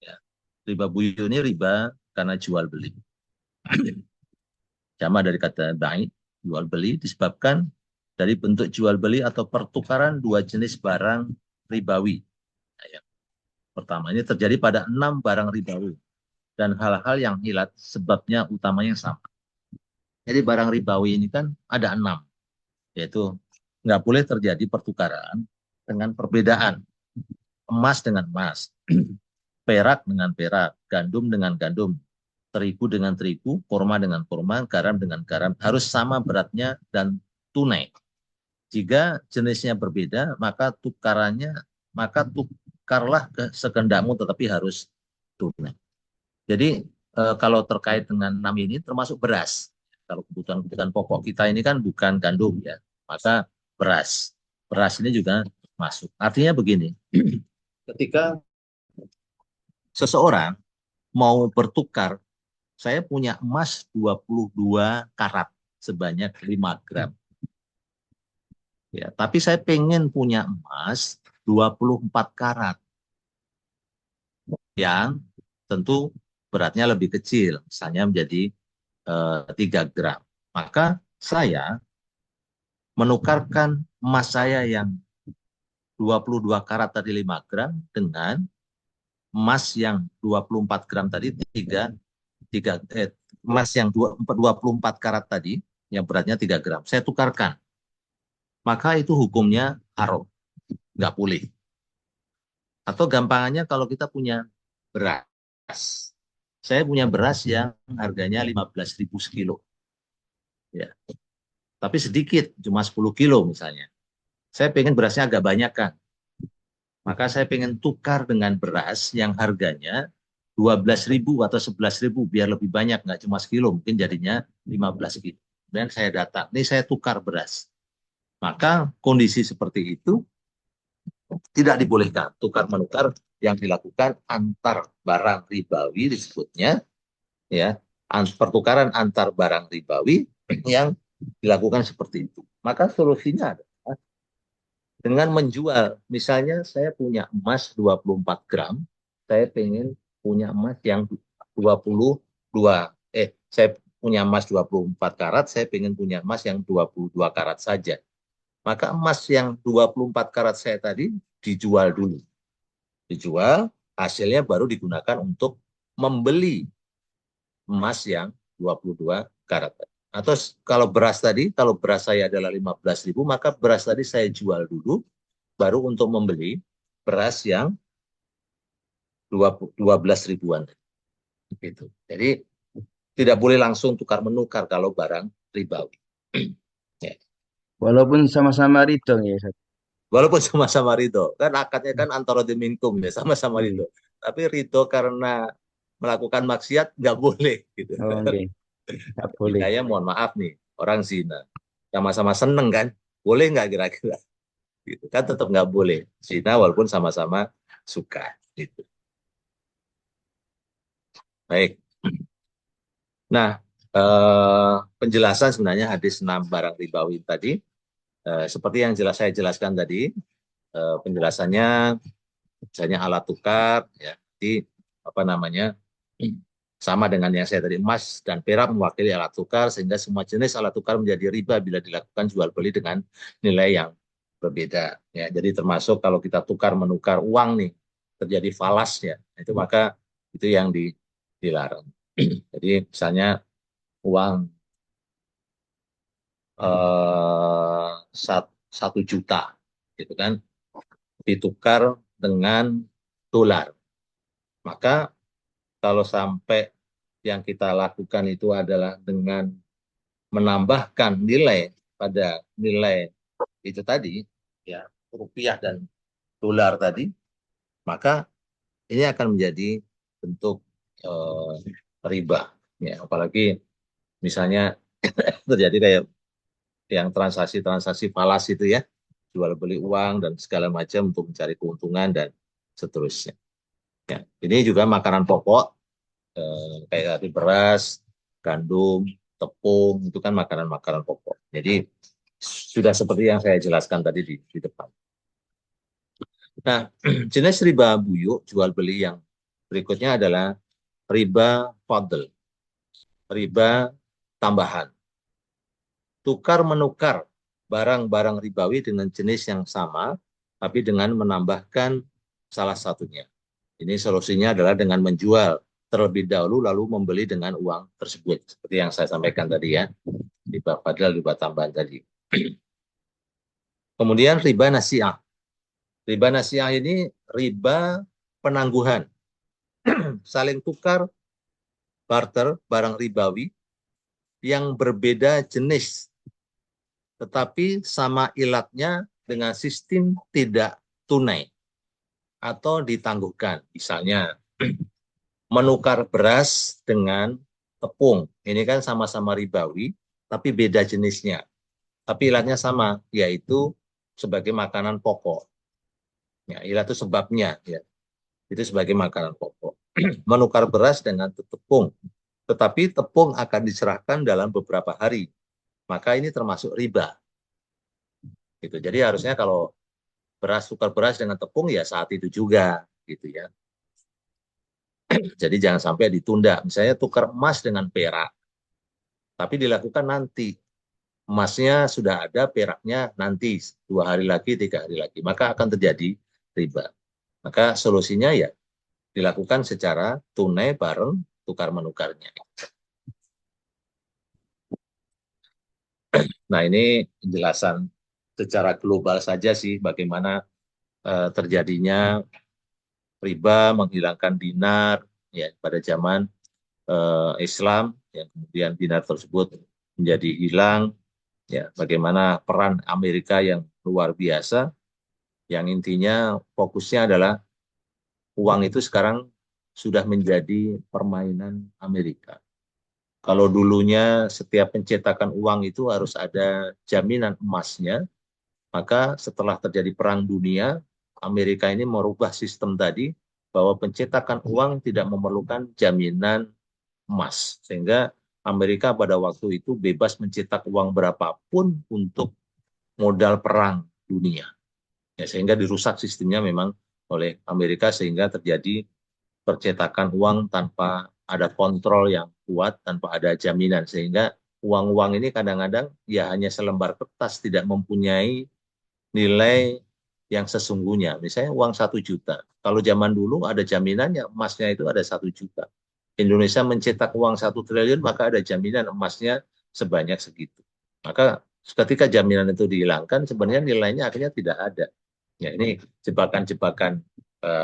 Ya. Riba buyuk ini riba karena jual beli. Sama dari kata bai, jual beli disebabkan dari bentuk jual beli atau pertukaran dua jenis barang ribawi. Nah, yang pertama ini terjadi pada 6 barang ribawi dan hal-hal yang hilat sebabnya utamanya sama. Jadi barang ribawi ini kan ada 6, yaitu nggak boleh terjadi pertukaran dengan perbedaan. Emas dengan emas, perak dengan perak, gandum dengan gandum, terigu dengan terigu, kurma dengan kurma, garam dengan garam, harus sama beratnya dan tunai. Jika jenisnya berbeda, maka tukarlah sekehendakmu tetapi harus tunai. Jadi kalau terkait dengan 6 ini termasuk beras. Kalau kebutuhan pokok kita ini kan bukan gandum ya, maka beras. Beras ini juga masuk. Artinya begini, ketika seseorang mau bertukar, saya punya emas 22 karat sebanyak 5 gram. Ya, tapi saya pengen punya emas 24 karat yang tentu beratnya lebih kecil, misalnya menjadi 3 gram. Maka saya menukarkan emas saya yang 22 karat tadi 5 gram dengan emas yang 24 gram tadi emas yang 24 karat tadi yang beratnya 3 gram. Saya tukarkan. Maka itu hukumnya haram. Nggak boleh. Atau gampangannya kalau kita punya beras. Saya punya beras yang harganya 15.000 sekilo. Ya. Tapi sedikit, cuma 10 kilo misalnya. Saya pengen berasnya agak banyak kan. Maka saya pengen tukar dengan beras yang harganya 12.000 atau 11.000 biar lebih banyak, nggak cuma sekilo, mungkin jadinya 15 kilo. Dan saya datang, ini saya tukar beras. Maka kondisi seperti itu tidak dibolehkan. Tukar menukar yang dilakukan antar barang ribawi disebutnya, ya, pertukaran antar barang ribawi yang dilakukan seperti itu. Maka solusinya adalah dengan menjual. Misalnya saya punya emas 24 gram, saya pengen punya emas yang 22, saya punya emas 24 karat, saya pengen punya emas yang 22 karat saja. Maka emas yang 24 karat saya tadi dijual dulu. Dijual, hasilnya baru digunakan untuk membeli emas yang 22 karat. Atau kalau beras tadi, kalau beras saya adalah 15.000, maka beras tadi saya jual dulu, baru untuk membeli beras yang 12 ribuan. Gitu. Jadi tidak boleh langsung tukar menukar kalau barang ribawi. Ya. Walaupun sama-sama ridho ya Ustaz. Walaupun sama-sama ridho, kan akadnya kan antara diminkum ya, sama-sama ridho. Tapi ridho karena melakukan maksiat nggak boleh gitu. Oh, okay. Nggak boleh. Saya mohon maaf nih, orang zina, sama-sama seneng kan, boleh nggak kira-kira? Gitu. Kan tetap nggak boleh zina walaupun sama-sama suka. Gitu. Baik. Nah, penjelasan sebenarnya hadis 6 barang ribawi tadi, seperti yang saya jelaskan tadi, penjelasannya misalnya alat tukar, ya, jadi apa namanya, sama dengan yang saya tadi, emas dan perak mewakili alat tukar, sehingga semua jenis alat tukar menjadi riba bila dilakukan jual beli dengan nilai yang berbeda. Ya, jadi termasuk kalau kita tukar menukar uang nih, terjadi falas ya, itu maka itu yang dilarang. Jadi misalnya uang 1 juta, gitu kan, ditukar dengan dolar. Maka kalau sampai yang kita lakukan itu adalah dengan menambahkan nilai pada nilai itu tadi, ya, rupiah dan dolar tadi, maka ini akan menjadi bentuk riba. Ya, apalagi misalnya terjadi kayak yang transaksi-transaksi falas itu ya, jual beli uang dan segala macam untuk mencari keuntungan dan seterusnya. Ya, ini juga makanan pokok kayak tadi beras, gandum, tepung, itu kan makanan-makanan pokok. Jadi sudah seperti yang saya jelaskan tadi di depan. Nah, jenis riba buyuk, jual beli yang Berikutnya adalah riba fadl, riba tambahan. Tukar menukar barang-barang ribawi dengan jenis yang sama, tapi dengan menambahkan salah satunya. Ini solusinya adalah dengan menjual terlebih dahulu lalu membeli dengan uang tersebut. Seperti yang saya sampaikan tadi ya, riba fadl, riba tambahan tadi. Kemudian riba nasi'ah. Riba nasi'ah ini riba penangguhan. Saling tukar barter barang ribawi yang berbeda jenis, tetapi sama ilatnya dengan sistem tidak tunai atau ditangguhkan. Misalnya, menukar beras dengan tepung. Ini kan sama-sama ribawi, tapi beda jenisnya. Tapi ilatnya sama, yaitu sebagai makanan pokok. Ya, ilat itu sebabnya, ya. Itu sebagai makanan pokok. Menukar beras dengan tepung, tetapi tepung akan diserahkan dalam beberapa hari. Maka ini termasuk riba. Gitu. Jadi harusnya kalau tukar beras dengan tepung ya saat itu juga, gitu ya. Jadi jangan sampai ditunda. Misalnya tukar emas dengan perak, tapi dilakukan nanti. Emasnya sudah ada, peraknya nanti 2 hari lagi, 3 hari lagi. Maka akan terjadi riba. Maka solusinya ya dilakukan secara tunai bareng tukar menukarnya. Nah, ini penjelasan secara global saja sih bagaimana terjadinya riba, menghilangkan dinar ya pada zaman Islam, yang kemudian dinar tersebut menjadi hilang, ya bagaimana peran Amerika yang luar biasa, yang intinya fokusnya adalah uang itu sekarang sudah menjadi permainan Amerika. Kalau dulunya setiap pencetakan uang itu harus ada jaminan emasnya, maka setelah terjadi perang dunia, Amerika ini merubah sistem tadi bahwa pencetakan uang tidak memerlukan jaminan emas. Sehingga Amerika pada waktu itu bebas mencetak uang berapapun untuk modal perang dunia. Ya, sehingga dirusak sistemnya memang oleh Amerika sehingga terjadi percetakan uang tanpa ada kontrol yang kuat, tanpa ada jaminan. Sehingga uang-uang ini kadang-kadang ya hanya selembar kertas, tidak mempunyai nilai yang sesungguhnya. Misalnya uang 1 juta. Kalau zaman dulu ada jaminannya, emasnya itu ada 1 juta. Indonesia mencetak uang 1 triliun, maka ada jaminan emasnya sebanyak segitu. Maka ketika jaminan itu dihilangkan, sebenarnya nilainya akhirnya tidak ada. Ya, ini jebakan-jebakan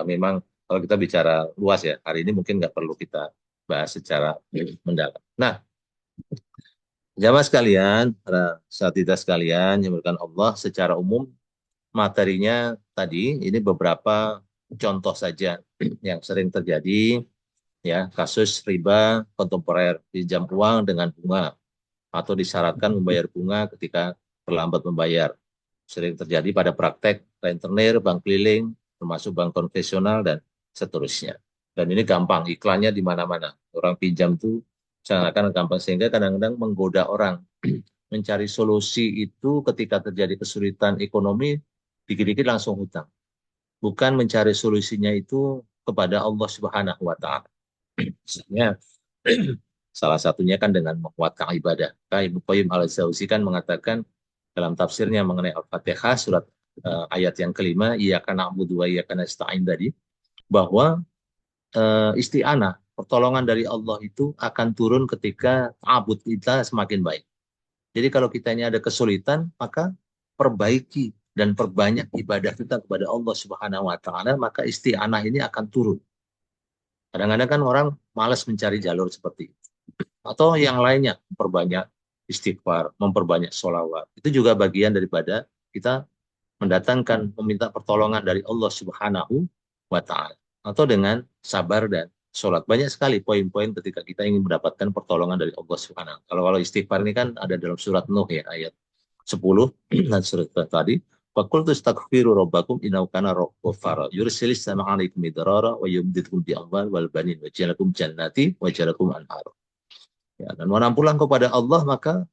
memang kalau kita bicara luas ya, hari ini mungkin nggak perlu kita bahas secara mendalam. Nah, jamaah sekalian, para satidah sekalian yang dimuliakan Allah, secara umum materinya tadi ini beberapa contoh saja yang sering terjadi, ya, kasus riba kontemporer, pinjam uang dengan bunga atau disyaratkan membayar bunga ketika terlambat membayar. Sering terjadi pada praktek rentenir, bank keliling, termasuk bank konvensional dan seterusnya. Dan ini gampang, iklannya di mana-mana. Orang pinjam itu seakan-akan gampang, sehingga kadang-kadang menggoda orang mencari solusi itu ketika terjadi kesulitan ekonomi, dikit-dikit langsung hutang. Bukan mencari solusinya itu kepada Allah Subhanahu wa Ta'ala. Misalnya, salah satunya kan dengan menguatkan ibadah. Ibnu Qayyim al-Jauzi kan mengatakan dalam tafsirnya mengenai Al-Fatihah surat ayat yang kelima, iyyaka na'budu wa iyyaka nasta'in tadi, bahwa isti'anah, pertolongan dari Allah itu akan turun ketika ta'abud kita semakin baik. Jadi kalau kita ini ada kesulitan, maka perbaiki dan perbanyak ibadah kita kepada Allah Subhanahu wa Ta'ala, maka isti'anah ini akan turun. Kadang-kadang kan orang malas mencari jalur seperti itu. Atau yang lainnya, memperbanyak istighfar, memperbanyak sholawat. Itu juga bagian daripada kita mendatangkan, meminta pertolongan dari Allah Subhanahu wa Ta'ala. Atau dengan sabar dan sholat. Banyak sekali poin-poin ketika kita ingin mendapatkan pertolongan dari Allah Subhanahu wa Ta'ala. Kalau istighfar ini kan ada dalam surat Nuh ya, ayat 10 dan surat tadi. Faqultu astaghfiru rabbakum innahu kana ghaffara yursilis sama'a 'alaikum midrara wa yumdidkum bi amwal wal banin wa ja'alakum jannati wa ja'alakum anhara. Ya, dan mengampunlah kepada Allah, maka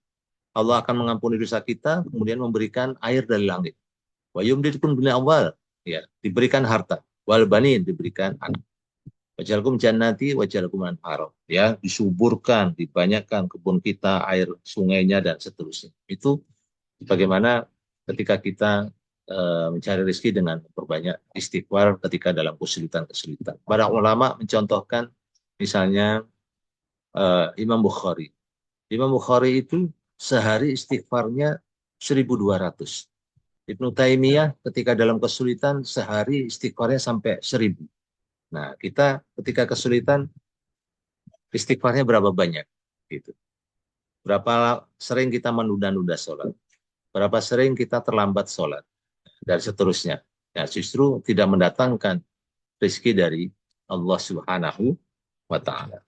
Allah akan mengampuni dosa kita, kemudian memberikan air dari langit. Wa yumdidkum bil amwal, ya, diberikan harta, wal banin, diberikan anak. Waj'alkum jannati waj'alkum anhara. Ya, disuburkan, dibanyakkan kebun kita, air sungainya dan seterusnya. Itu bagaimana ketika kita mencari rezeki dengan memperbanyak istighfar ketika dalam kesulitan-kesulitan. Para ulama mencontohkan misalnya Imam Bukhari. Imam Bukhari itu sehari istighfarnya 1.200. Ibnu Taimiyah ketika dalam kesulitan sehari istighfarnya sampai 1.000. Nah, kita ketika kesulitan istighfarnya berapa banyak? Gitu. Berapa sering kita menunda-nunda sholat? Berapa sering kita terlambat sholat? Dan seterusnya. Ya, justru tidak mendatangkan rezeki dari Allah Subhanahu wa Ta'ala.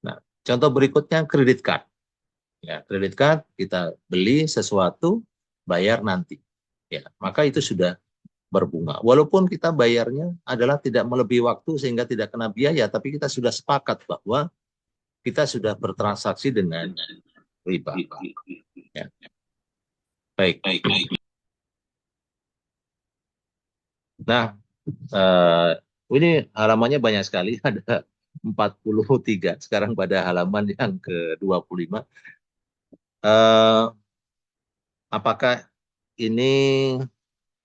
Nah, contoh berikutnya kredit card. Ya, kredit card kita beli sesuatu, bayar nanti. Ya, maka itu sudah berbunga. Walaupun kita bayarnya adalah tidak melebihi waktu sehingga tidak kena biaya, tapi kita sudah sepakat bahwa kita sudah bertransaksi dengan riba. Ya. Baik. Nah, ini halamannya banyak sekali, ada 43. Sekarang pada halaman yang ke-25. Apakah ini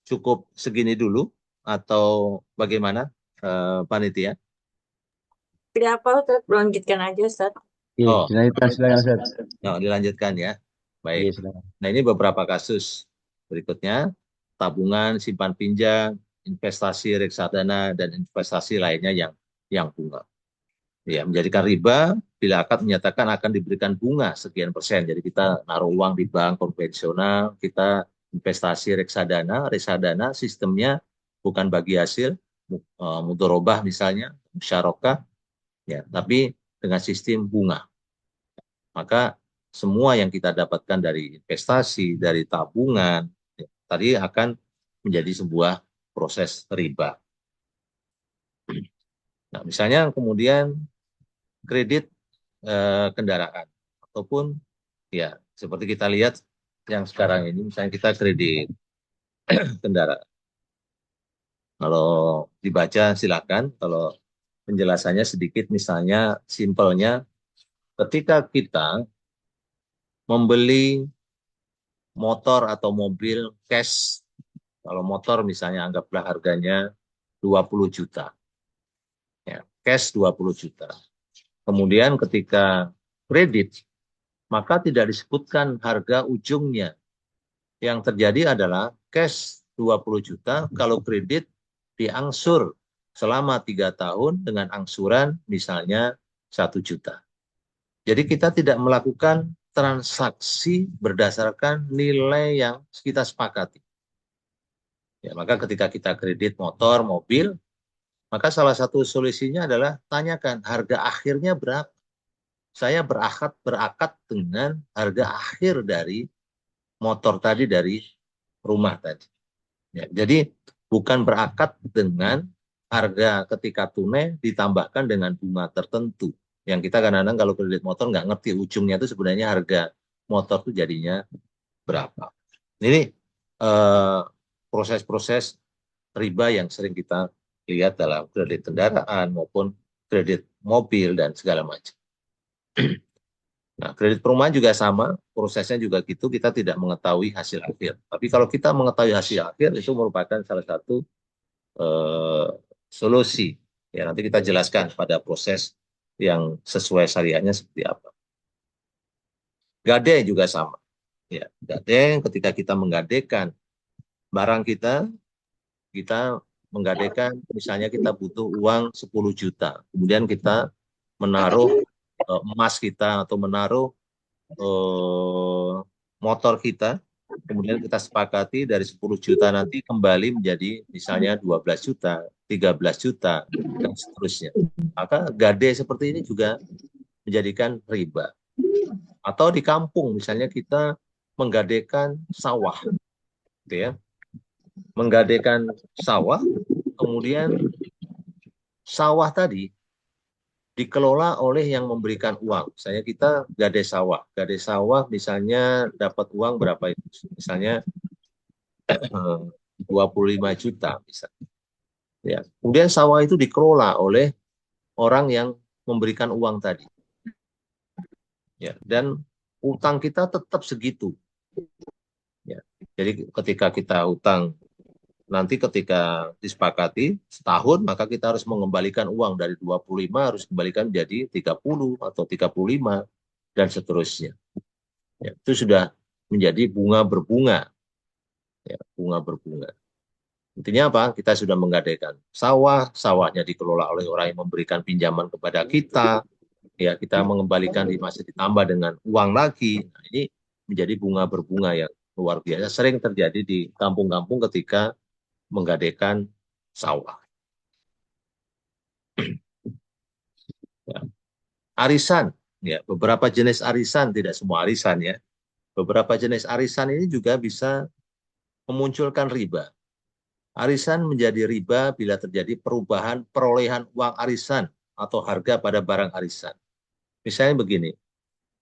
cukup segini dulu atau bagaimana panitia? Tidak apa, Ustaz, lanjutkan aja, Ustaz. Oh. Dilanjutkan, silakan Ustaz. Nah, dilanjutkan ya. Baik. Silakan. Nah, ini beberapa kasus berikutnya. Tabungan, simpan pinjam, investasi reksadana, dan investasi lainnya yang bunga. Ya, menjadikan riba bila akad menyatakan akan diberikan bunga sekian persen. Jadi kita naruh uang di bank konvensional, kita investasi reksadana sistemnya bukan bagi hasil, mudharabah misalnya, musyarakah, ya, tapi dengan sistem bunga. Maka semua yang kita dapatkan dari investasi, dari tabungan, ya, tadi akan menjadi sebuah proses riba. Nah, misalnya kemudian kredit kendaraan, ataupun ya seperti kita lihat yang sekarang ini, misalnya kita kredit kendaraan. Kalau dibaca silakan, kalau penjelasannya sedikit, misalnya simpelnya, ketika kita membeli motor atau mobil cash, kalau motor misalnya anggaplah harganya 20 juta. Ya, cash 20 juta. Kemudian ketika kredit, maka tidak disebutkan harga ujungnya. Yang terjadi adalah cash 20 juta, kalau kredit diangsur selama 3 tahun dengan angsuran misalnya 1 juta. Jadi kita tidak melakukan transaksi berdasarkan nilai yang kita sepakati. Ya, maka ketika kita kredit motor, mobil, maka salah satu solusinya adalah tanyakan harga akhirnya berapa. Saya berakad dengan harga akhir dari motor tadi, dari rumah tadi. Ya, jadi bukan berakad dengan harga ketika tunai ditambahkan dengan bunga tertentu. Yang kita kadang-kadang kalau kredit motor nggak ngerti ujungnya itu sebenarnya harga motor itu jadinya berapa. Ini proses-proses riba yang sering kita lihat dalam kredit kendaraan maupun kredit mobil dan segala macam. Nah, kredit perumahan juga sama, prosesnya juga gitu, kita tidak mengetahui hasil akhir. Tapi kalau kita mengetahui hasil akhir, itu merupakan salah satu solusi. Ya, nanti kita jelaskan pada proses yang sesuai syariatnya seperti apa. Gade juga sama. Ya, gade ketika kita menggadekan barang kita menggadekan, misalnya kita butuh uang 10 juta. Kemudian kita menaruh emas kita atau menaruh motor kita, kemudian kita sepakati dari 10 juta nanti kembali menjadi misalnya 12 juta, 13 juta, dan seterusnya. Maka gade seperti ini juga menjadikan riba. Atau di kampung misalnya kita menggadekan sawah, gitu ya. Menggadekan sawah, kemudian sawah tadi dikelola oleh yang memberikan uang. Misalnya kita gade sawah misalnya dapat uang berapa itu? Misalnya 25 juta misalnya. Ya. Kemudian sawah itu dikelola oleh orang yang memberikan uang tadi. Ya, dan utang kita tetap segitu. Ya, jadi ketika kita utang, nanti ketika disepakati setahun, maka kita harus mengembalikan uang dari 25 harus kembalikan jadi 30 atau 35 dan seterusnya. Ya, itu sudah menjadi bunga berbunga. Ya, bunga berbunga. Intinya apa? Kita sudah menggadaikan sawah, sawahnya dikelola oleh orang yang memberikan pinjaman kepada kita, ya kita mengembalikan masih ditambah dengan uang lagi. Nah, ini menjadi bunga berbunga yang luar biasa. Sering terjadi di kampung-kampung ketika menggadaikan sawah. Ya. Arisan, ya beberapa jenis arisan, tidak semua arisan ya. Beberapa jenis arisan ini juga bisa memunculkan riba. Arisan menjadi riba bila terjadi perubahan perolehan uang arisan atau harga pada barang arisan. Misalnya begini,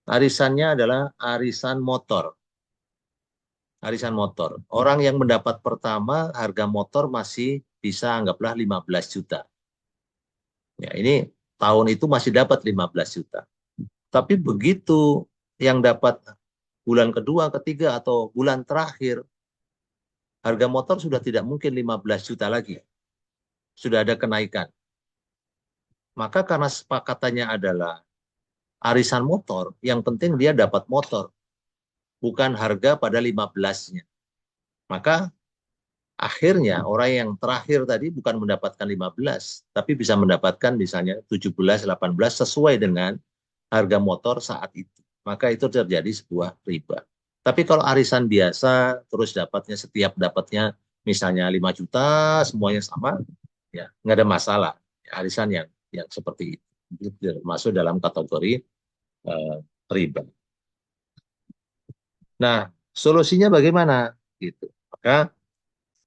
arisannya adalah arisan motor. Arisan motor. Orang yang mendapat pertama harga motor masih bisa anggaplah 15 juta. Ya, ini tahun itu masih dapat 15 juta. Tapi begitu yang dapat bulan kedua, ketiga, atau bulan terakhir, harga motor sudah tidak mungkin 15 juta lagi. Sudah ada kenaikan. Maka karena sepakatannya adalah arisan motor, yang penting dia dapat motor, bukan harga pada 15-nya. Maka akhirnya orang yang terakhir tadi bukan mendapatkan 15, tapi bisa mendapatkan misalnya 17, 18 sesuai dengan harga motor saat itu. Maka itu terjadi sebuah riba. Tapi kalau arisan biasa, terus setiap dapatnya misalnya 5 juta, semuanya sama, ya nggak ada masalah. Ya, arisan yang seperti itu masuk dalam kategori riba. Nah, solusinya bagaimana? Gitu. Maka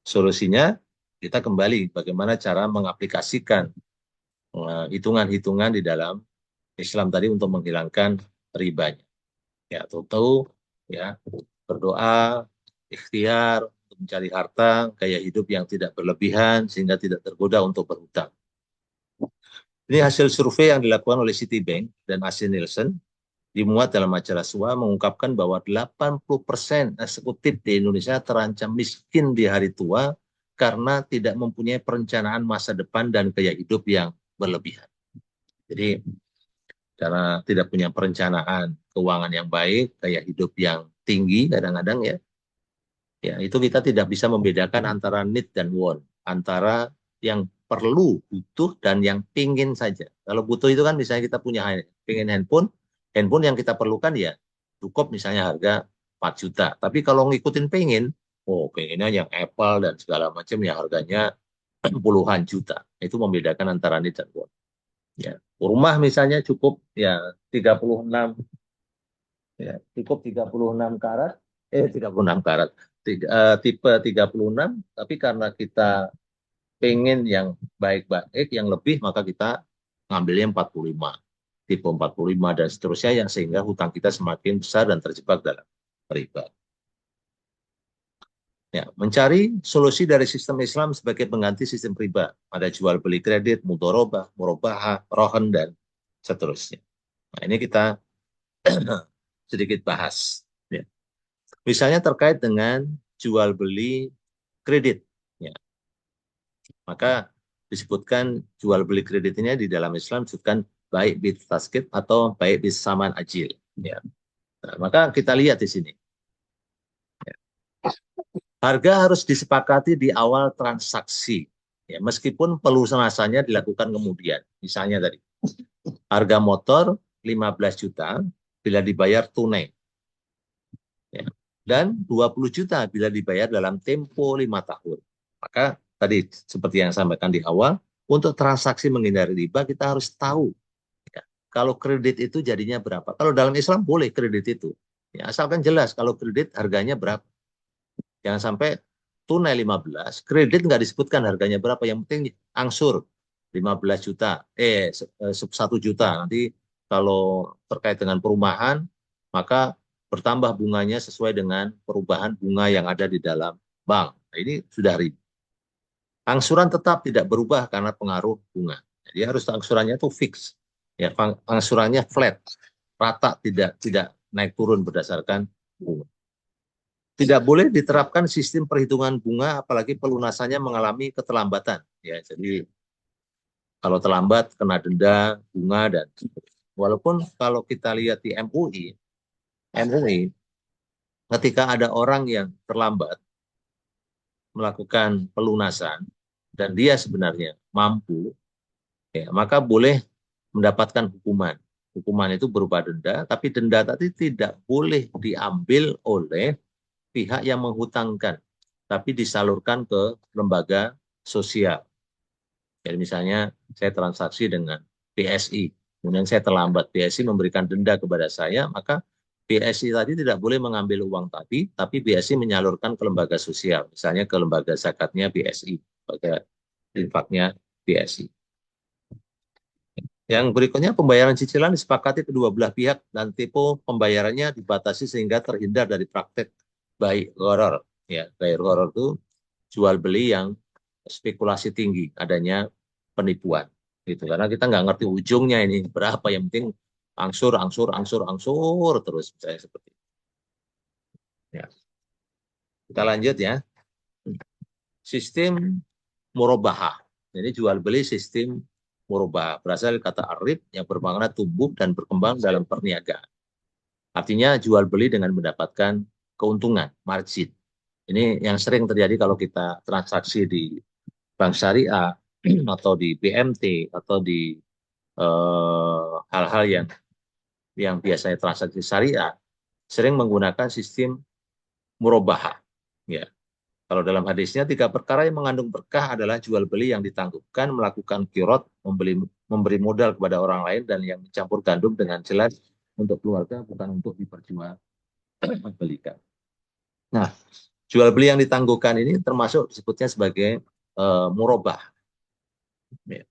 solusinya kita kembali bagaimana cara mengaplikasikan hitungan-hitungan di dalam Islam tadi untuk menghilangkan ribanya. Ya, tentu ya berdoa, ikhtiar untuk mencari harta, gaya hidup yang tidak berlebihan sehingga tidak tergoda untuk berhutang. Ini hasil survei yang dilakukan oleh Citibank dan AC Nielsen dimuat dalam majalah SUA mengungkapkan bahwa 80% eksekutif di Indonesia terancam miskin di hari tua karena tidak mempunyai perencanaan masa depan dan gaya hidup yang berlebihan. Jadi karena tidak punya perencanaan keuangan yang baik, gaya hidup yang tinggi kadang-kadang ya itu kita tidak bisa membedakan antara need dan want, antara yang perlu, butuh, dan yang pingin saja. Kalau butuh itu kan misalnya kita punya pingin handphone yang kita perlukan ya cukup misalnya harga 4 juta. Tapi kalau ngikutin pengennya yang Apple dan segala macam ya harganya puluhan juta. Itu membedakan antara need dan want. Ya, rumah misalnya cukup ya 36 ya, cukup 36 karat 36 karat tipe 36, tapi karena kita pengen yang baik-baik, yang lebih, maka kita ngambilnya 45, tipe 45 dan seterusnya, yang sehingga hutang kita semakin besar dan terjebak dalam riba. Ya, mencari solusi dari sistem Islam sebagai pengganti sistem riba. Ada jual beli kredit, mudorobah, murabahah, rohan, dan seterusnya. Nah, ini kita sedikit bahas. Ya. Misalnya terkait dengan jual beli kredit. Ya. Maka disebutkan jual beli kredit ini di dalam Islam disebutkan baik bis taskit atau baik bis saman ajil. Ya. Nah, maka kita lihat di sini. Ya. Harga harus disepakati di awal transaksi. Ya, meskipun pelunasannya dilakukan kemudian. Misalnya tadi, harga motor 15 juta bila dibayar tunai. Ya. Dan 20 juta bila dibayar dalam tempo 5 tahun. Maka tadi seperti yang saya sampaikan di awal, untuk transaksi menghindari riba kita harus tahu ya, kalau kredit itu jadinya berapa. Kalau dalam Islam boleh kredit itu, ya, asalkan jelas kalau kredit harganya berapa. Jangan sampai tunai 15, kredit nggak disebutkan harganya berapa, yang penting angsur 15 juta, 1 juta. Nanti kalau terkait dengan perumahan, maka bertambah bunganya sesuai dengan perubahan bunga yang ada di dalam bank. Nah, ini sudah riba. Angsuran tetap tidak berubah karena pengaruh bunga. Jadi harus angsurannya itu fix, ya, angsurannya flat, rata, tidak naik turun berdasarkan bunga. Tidak boleh diterapkan sistem perhitungan bunga, apalagi pelunasannya mengalami keterlambatan. Ya, jadi kalau terlambat kena denda, bunga, dan walaupun kalau kita lihat di MUI, ketika ada orang yang terlambat melakukan pelunasan dan dia sebenarnya mampu, ya, maka boleh mendapatkan hukuman. Hukuman itu berupa denda, tapi denda tadi tidak boleh diambil oleh pihak yang menghutangkan, tapi disalurkan ke lembaga sosial. Jadi misalnya saya transaksi dengan BSI, kemudian saya terlambat, BSI memberikan denda kepada saya, maka BSI tadi tidak boleh mengambil uang tadi, tapi BSI menyalurkan ke lembaga sosial, misalnya ke lembaga zakatnya BSI, lembaga infaknya BSI. Yang berikutnya, pembayaran cicilan disepakati kedua belah pihak dan tempo pembayarannya dibatasi sehingga terhindar dari praktek buy gharar. Ya, buy gharar itu jual beli yang spekulasi tinggi, adanya penipuan. Gitu. Karena kita nggak ngerti ujungnya ini berapa, yang penting angsur terus, misalnya seperti itu. Ya. Kita lanjut ya. Sistem murabahah. Jadi jual beli sistem murabahah berasal dari kata arif yang bermakna tumbuh dan berkembang dalam perniagaan. Artinya jual beli dengan mendapatkan keuntungan, margin. Ini yang sering terjadi kalau kita transaksi di bank syariah atau di BMT atau di hal-hal yang biasanya transaksi syariah, sering menggunakan sistem murabahah. Ya. Kalau dalam hadisnya, 3 perkara yang mengandung berkah adalah jual beli yang ditangguhkan, melakukan kirot, memberi modal kepada orang lain, dan yang mencampur gandum dengan jelas untuk keluarga, bukan untuk diperjualbelikan. Nah, jual beli yang ditangguhkan ini termasuk disebutnya sebagai murabah. Ya.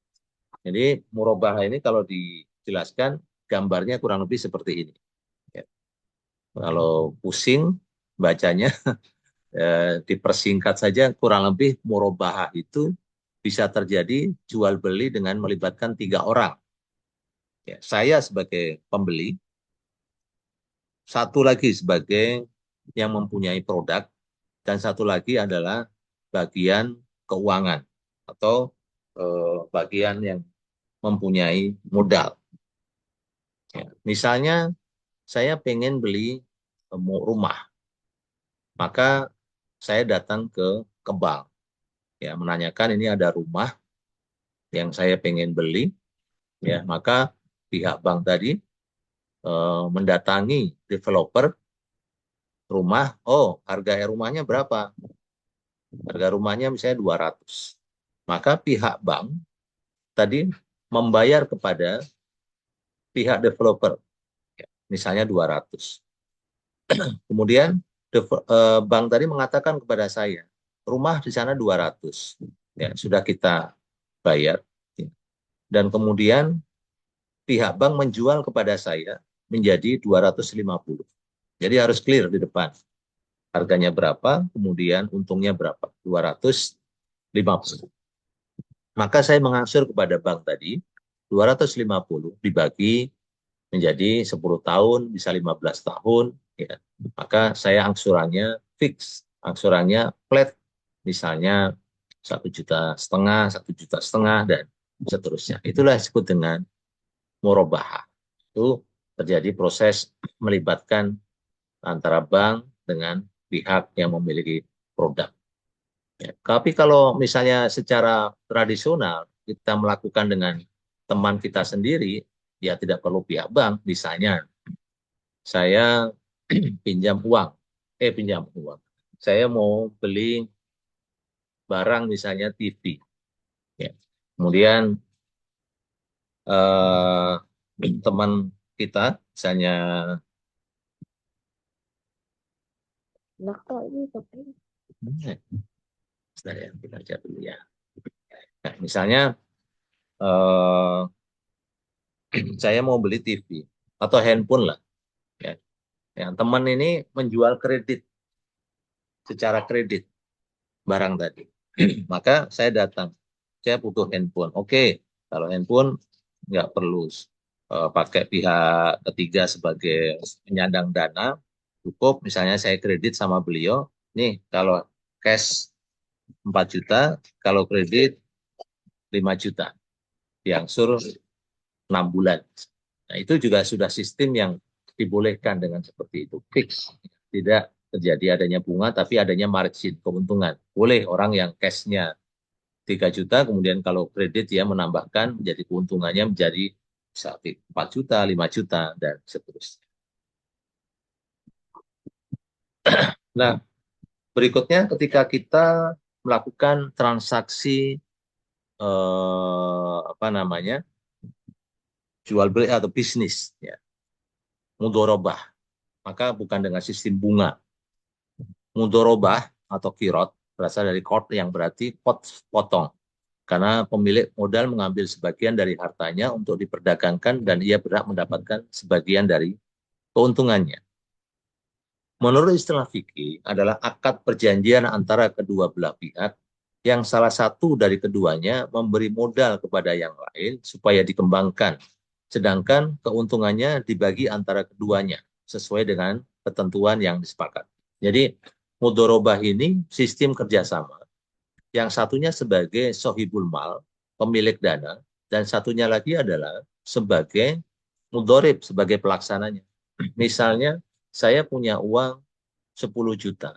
Jadi murabah ini kalau dijelaskan gambarnya kurang lebih seperti ini. Ya. Kalau pusing bacanya, dipersingkat saja, kurang lebih murabahah itu bisa terjadi jual beli dengan melibatkan 3 orang. Ya, saya sebagai pembeli, satu lagi sebagai yang mempunyai produk, dan satu lagi adalah bagian keuangan atau bagian yang mempunyai modal. Ya, misalnya saya pengen beli rumah, maka saya datang ke bank, ya, menanyakan ini ada rumah yang saya pengen beli, ya, maka pihak bank tadi mendatangi developer rumah. Oh, harga rumahnya berapa? Harga rumahnya misalnya 200. Maka pihak bank tadi membayar kepada pihak developer, ya, misalnya 200. Kemudian bank tadi mengatakan kepada saya, rumah di sana 200. Ya, sudah kita bayar. Dan kemudian pihak bank menjual kepada saya menjadi 250. Jadi harus clear di depan. Harganya berapa, kemudian untungnya berapa? 250. Maka saya mengangsur kepada bank tadi 250 dibagi menjadi 10 tahun, bisa 15 tahun, ya. Maka saya angsurannya fix, angsurannya flat, misalnya 1,5 juta, 1,5 juta, dan seterusnya. Itulah disebut dengan murabahah. Itu terjadi proses melibatkan antara bank dengan pihak yang memiliki produk. Ya. Tapi kalau misalnya secara tradisional kita melakukan dengan teman kita sendiri, ya tidak perlu pihak bank. Misalnya saya pinjam uang, saya mau beli barang misalnya TV. Ya. Kemudian teman kita misalnya saya baca dulu ya. Nah, misalnya saya mau beli TV atau handphone lah. Ya. Yang teman ini menjual kredit, secara kredit barang tadi. Maka saya datang, saya butuh handphone. Oke, Kalau handphone nggak perlu pakai pihak ketiga sebagai penyandang dana, cukup misalnya saya kredit sama beliau, nih kalau cash 4 juta, kalau kredit 5 juta, diangsur 6 bulan. Nah itu juga sudah sistem yang dibolehkan dengan seperti itu, fix. Tidak terjadi adanya bunga, tapi adanya margin, keuntungan. Boleh orang yang cashnya 3 juta, kemudian kalau kredit ya menambahkan menjadi keuntungannya menjadi bisa 4 juta, 5 juta, dan seterusnya. Nah, berikutnya ketika kita melakukan transaksi jual beli atau bisnis, ya, mudorobah, maka bukan dengan sistem bunga. Mudorobah atau kirot berasal dari kot yang berarti potong. Karena pemilik modal mengambil sebagian dari hartanya untuk diperdagangkan dan ia berhak mendapatkan sebagian dari keuntungannya. Menurut istilah fikih adalah akad perjanjian antara kedua belah pihak yang salah satu dari keduanya memberi modal kepada yang lain supaya dikembangkan, sedangkan keuntungannya dibagi antara keduanya sesuai dengan ketentuan yang disepakati. Jadi mudorobah ini sistem kerjasama. Yang satunya sebagai sohibul mal, pemilik dana, dan satunya lagi adalah sebagai mudorib, sebagai pelaksananya. Misalnya, saya punya uang 10 juta.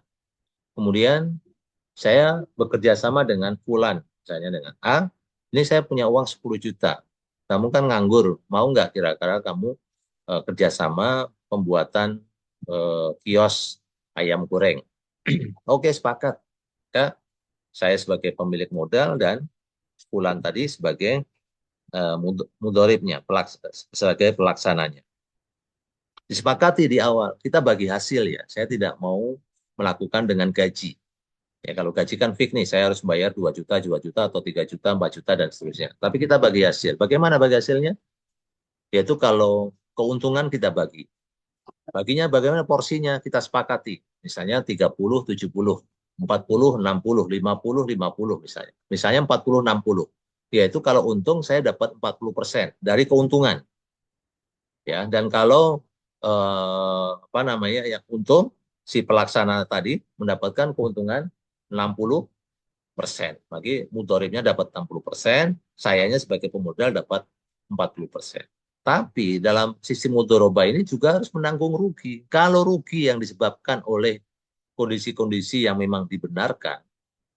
Kemudian, saya bekerja sama dengan Fulan, misalnya dengan A, ini saya punya uang 10 juta. Kamu kan nganggur, mau nggak kira-kira kamu kerjasama pembuatan kios ayam goreng? Oke, sepakat. Ya, saya sebagai pemilik modal dan Fulan tadi sebagai mudoribnya, sebagai pelaksananya. Disepakati di awal, kita bagi hasil ya. Saya tidak mau melakukan dengan gaji. Ya, kalau gaji kan fix nih, saya harus bayar 2 juta, 2 juta, atau 3 juta, 4 juta, dan seterusnya. Tapi kita bagi hasil. Bagaimana bagi hasilnya? Yaitu kalau keuntungan kita bagi. Baginya bagaimana porsinya kita sepakati. Misalnya 30, 70. 40, 60, 50, 50 misalnya. Misalnya 40, 60. Yaitu kalau untung saya dapat 40% dari keuntungan. Ya, dan kalau yang untung si pelaksana tadi mendapatkan keuntungan 60%. Bagi mudoribnya dapat 60%, sayanya sebagai pemodal dapat 40%. Tapi dalam sistem mudoroba ini juga harus menanggung rugi. Kalau rugi yang disebabkan oleh kondisi-kondisi yang memang dibenarkan,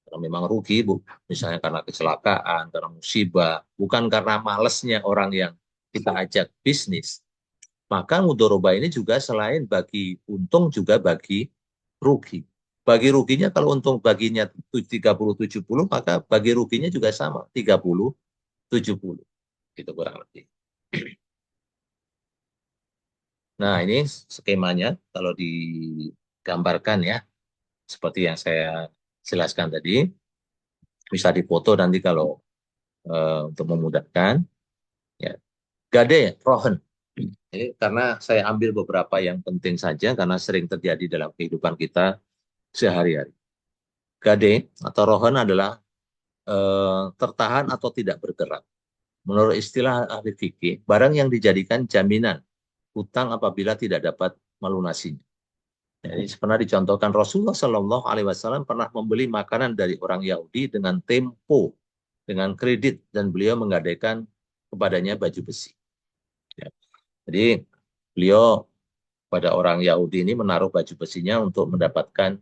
kalau memang rugi, misalnya karena kecelakaan, karena musibah, bukan karena malesnya orang yang kita ajak bisnis, maka mudoroba ini juga selain bagi untung juga bagi rugi. Bagi ruginya kalau untung baginya 30-70, maka bagi ruginya juga sama, 30-70. Gitu kurang lebih. Nah, ini skemanya kalau digambarkan ya, seperti yang saya jelaskan tadi, bisa difoto nanti kalau untuk memudahkan. Ya. Gade, rohen. Jadi, karena saya ambil beberapa yang penting saja, karena sering terjadi dalam kehidupan kita sehari-hari. Gade atau rohen adalah tertahan atau tidak bergerak. Menurut istilah ahli fikih, barang yang dijadikan jaminan hutang apabila tidak dapat melunasinya. Jadi pernah dicontohkan Rasulullah Shallallahu Alaihi Wasallam pernah membeli makanan dari orang Yahudi dengan tempo, dengan kredit, dan beliau menggadaikan kepadanya baju besi. Ya. Jadi beliau pada orang Yahudi ini menaruh baju besinya untuk mendapatkan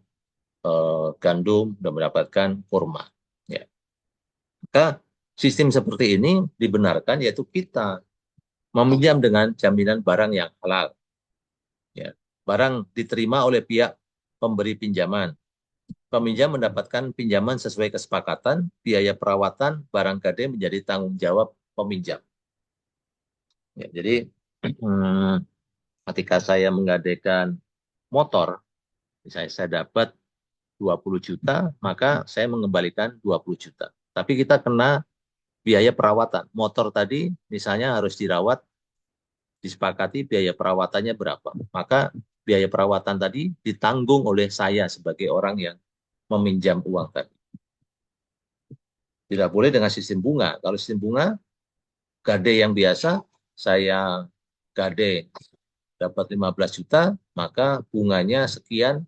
gandum dan mendapatkan kurma. Ya. Maka sistem seperti ini dibenarkan, yaitu kita meminjam dengan jaminan barang yang halal. Ya. Barang diterima oleh pihak pemberi pinjaman. Peminjam mendapatkan pinjaman sesuai kesepakatan, biaya perawatan barang gade menjadi tanggung jawab peminjam. Ya, jadi ketika saya menggadaikan motor, misalnya saya dapat 20 juta, maka saya mengembalikan 20 juta. Tapi kita kena biaya perawatan. Motor tadi misalnya harus dirawat, disepakati biaya perawatannya berapa. Maka biaya perawatan tadi ditanggung oleh saya sebagai orang yang meminjam uang tadi. Tidak boleh dengan sistem bunga. Kalau sistem bunga, gade yang biasa, saya gade dapat 15 juta, maka bunganya sekian,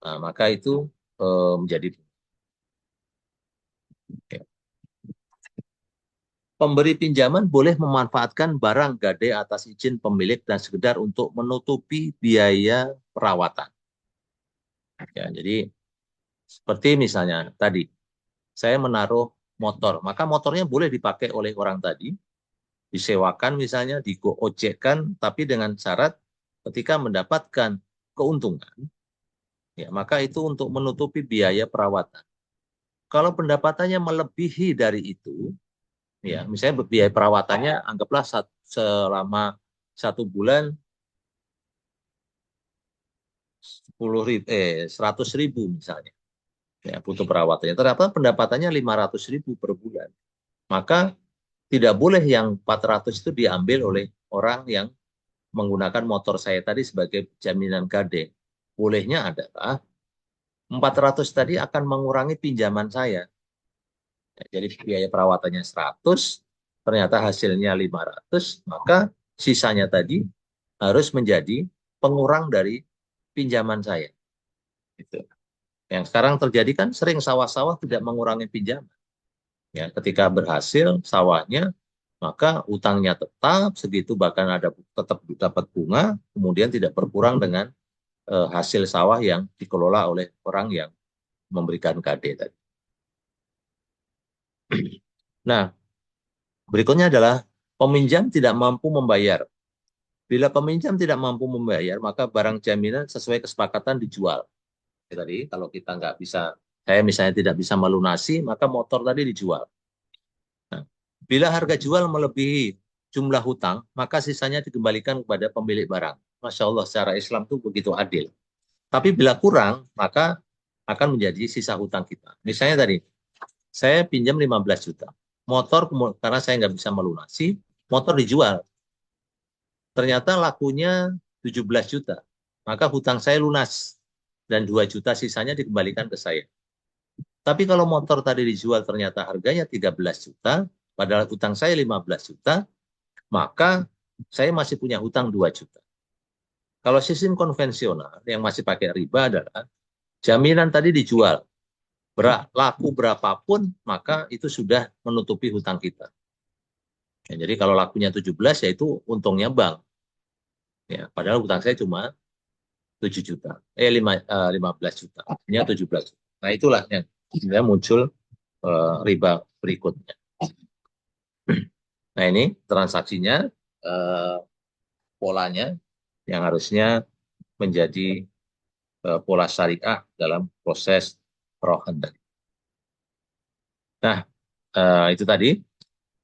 nah, maka itu menjadi ya. Pemberi pinjaman boleh memanfaatkan barang gade atas izin pemilik dan sekedar untuk menutupi biaya perawatan. Ya, jadi seperti misalnya tadi, saya menaruh motor, maka motornya boleh dipakai oleh orang tadi, disewakan misalnya, digojekkan, tapi dengan syarat ketika mendapatkan keuntungan, ya maka itu untuk menutupi biaya perawatan. Kalau pendapatannya melebihi dari itu, ya misalnya biaya perawatannya anggaplah selama 1 bulan 100.000 misalnya, ya butuh perawatannya. Ternyata pendapatannya 500.000 per bulan, maka tidak boleh yang 400 itu diambil oleh orang yang menggunakan motor saya tadi sebagai jaminan gade. Bolehnya adalah 400 tadi akan mengurangi pinjaman saya. Ya, jadi biaya perawatannya 100, ternyata hasilnya 500, maka sisanya tadi harus menjadi pengurang dari pinjaman saya. Gitu. Yang sekarang terjadi kan sering sawah-sawah tidak mengurangi pinjaman. Ya, ketika berhasil sawahnya, maka utangnya tetap segitu, bahkan ada tetap dapat bunga, kemudian tidak berkurang dengan hasil sawah yang dikelola oleh orang yang memberikan KD tadi. Nah, berikutnya adalah peminjam tidak mampu membayar. Bila peminjam tidak mampu membayar, maka barang jaminan sesuai kesepakatan dijual. Tadi kalau kita nggak bisa, saya misalnya tidak bisa melunasi, maka motor tadi dijual. Nah, bila harga jual melebihi jumlah hutang, maka sisanya dikembalikan kepada pemilik barang. Masya Allah, secara Islam itu begitu adil. Tapi bila kurang, maka akan menjadi sisa hutang kita. Misalnya tadi, saya pinjam 15 juta. Motor, karena saya nggak bisa melunasi, motor dijual. Ternyata lakunya 17 juta. Maka hutang saya lunas. Dan 2 juta sisanya dikembalikan ke saya. Tapi kalau motor tadi dijual ternyata harganya 13 juta, padahal hutang saya 15 juta, maka saya masih punya hutang 2 juta. Kalau sistem konvensional yang masih pakai riba adalah jaminan tadi dijual. Laku berapapun, maka itu sudah menutupi hutang kita. Ya, jadi kalau lakunya 17, yaitu untungnya bank. Ya, padahal hutang saya cuma 7 juta. 15 juta. Artinya 17 juta. Nah, itulah yang sebenarnya muncul riba berikutnya. Nah, ini transaksinya, polanya yang harusnya menjadi pola syariah dalam proses rohan tadi. Nah, itu tadi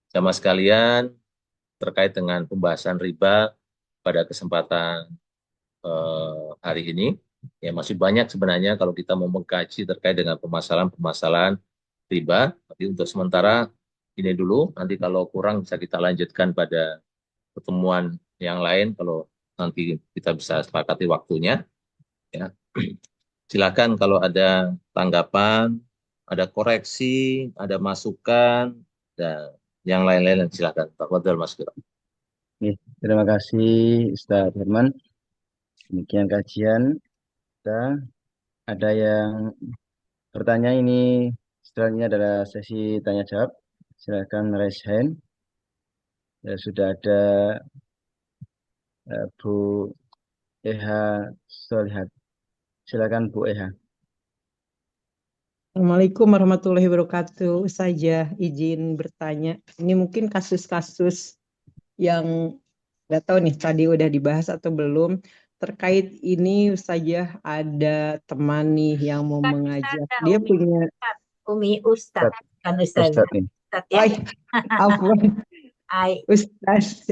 sama sekalian terkait dengan pembahasan riba pada kesempatan hari ini. Ya, masih banyak sebenarnya kalau kita mau mengkaji terkait dengan permasalahan-permasalahan riba. Tapi untuk sementara ini dulu, nanti kalau kurang bisa kita lanjutkan pada pertemuan yang lain kalau nanti kita bisa sepakati waktunya. Ya. Silakan kalau ada tanggapan, ada koreksi, ada masukan, dan yang lain-lain silakan. Tafadhol Mas Kira. Terima kasih Ustaz Herman. Demikian kajian kita. Ada yang bertanya ini, setelahnya adalah sesi tanya jawab. Silakan raise hand. Ya, sudah ada Bu Eha Solihat. Silakan Bu Eha. Assalamualaikum warahmatullahi wabarakatuh. Saja izin bertanya. Ini mungkin kasus-kasus yang nggak tahu nih tadi udah dibahas atau belum. Terkait ini saja ada teman nih yang mau mengajak. Dia punya Ustaz, kan Ustaz. Ustaz nih. Ustaz ya. Afwan, Ustaz.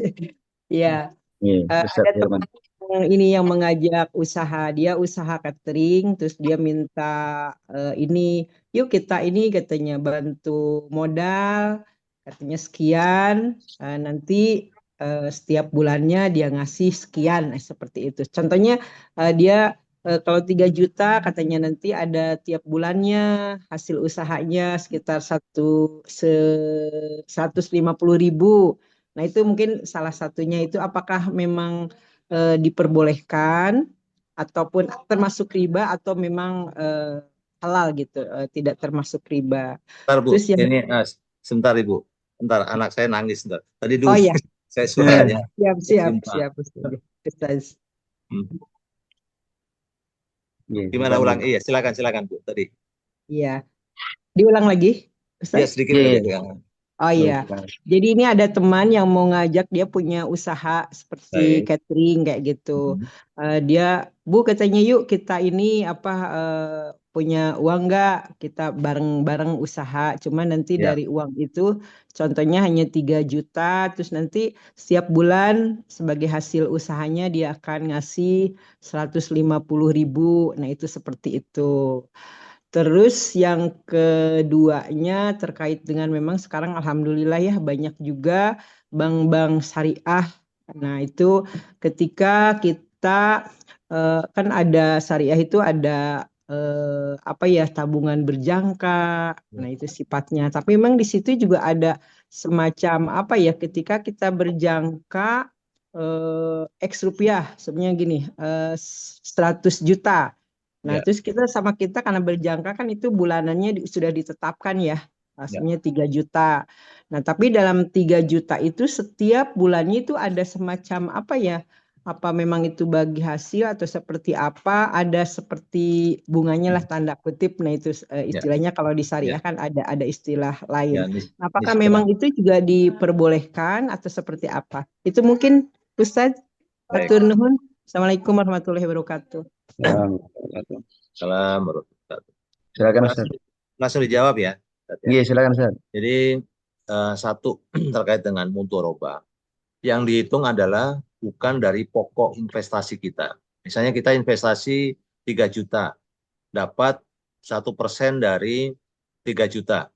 Ya, Ustaz ada Herman. teman ini yang mengajak usaha, dia usaha catering, terus dia minta ini, yuk kita ini katanya bantu modal, katanya sekian, nanti setiap bulannya dia ngasih sekian, seperti itu. Contohnya dia kalau 3 juta katanya nanti ada tiap bulannya hasil usahanya sekitar 150.000. Nah, itu mungkin salah satunya itu apakah memang diperbolehkan ataupun termasuk riba atau memang halal gitu, tidak termasuk riba. Bentar Bu, Terus yang ini sebentar Ibu, bentar anak saya nangis bentar. Tadi oh dulu ya, saya Nah, suaranya siap timpang. Ustaz. iya, Gimana silakan, ulang? Bu. Iya, silakan Bu tadi. Iya, diulang lagi, Ya Ustaz. sedikit Iya, aja iya, yang Oh iya, silakan. jadi ini ada teman yang mau ngajak dia punya usaha seperti baik. catering kayak gitu. Dia, Bu katanya yuk kita ini punya uang nggak? Kita bareng-bareng usaha. Cuma nanti Ya, dari uang itu, contohnya hanya 3 juta. Terus nanti setiap bulan sebagai hasil usahanya dia akan ngasih 150.000. Nah itu seperti itu. Terus yang keduanya terkait dengan memang sekarang alhamdulillah ya banyak juga bank-bank syariah. Nah, itu ketika kita kan ada syariah itu ada tabungan berjangka. Nah, itu sifatnya. Tapi memang di situ juga ada semacam ketika kita berjangka X rupiah sebenarnya gini 100 juta. Nah, ya, terus kita karena berjangka kan itu bulanannya sudah ditetapkan ya, ya, hasilnya 3 juta. Nah, tapi dalam 3 juta itu setiap bulannya itu ada semacam apa memang itu bagi hasil atau seperti apa, ada seperti bunganya lah tanda kutip. Nah, itu ya, istilahnya kalau di ya, syariah kan ada istilah ya, lain. Nah, apakah nisbah. memang itu juga diperbolehkan atau seperti apa? Itu mungkin Ustadz. Baik. Atur nuhun. Assalamualaikum warahmatullahi wabarakatuh. Salam warahmatullahi. Silakan, Ustaz. Langsung dijawab ya. Iya, silakan, Ustaz. Jadi satu terkait dengan mudhorobah. Yang dihitung adalah bukan dari pokok investasi kita. Misalnya kita investasi 3 juta, dapat 1% dari 3 juta.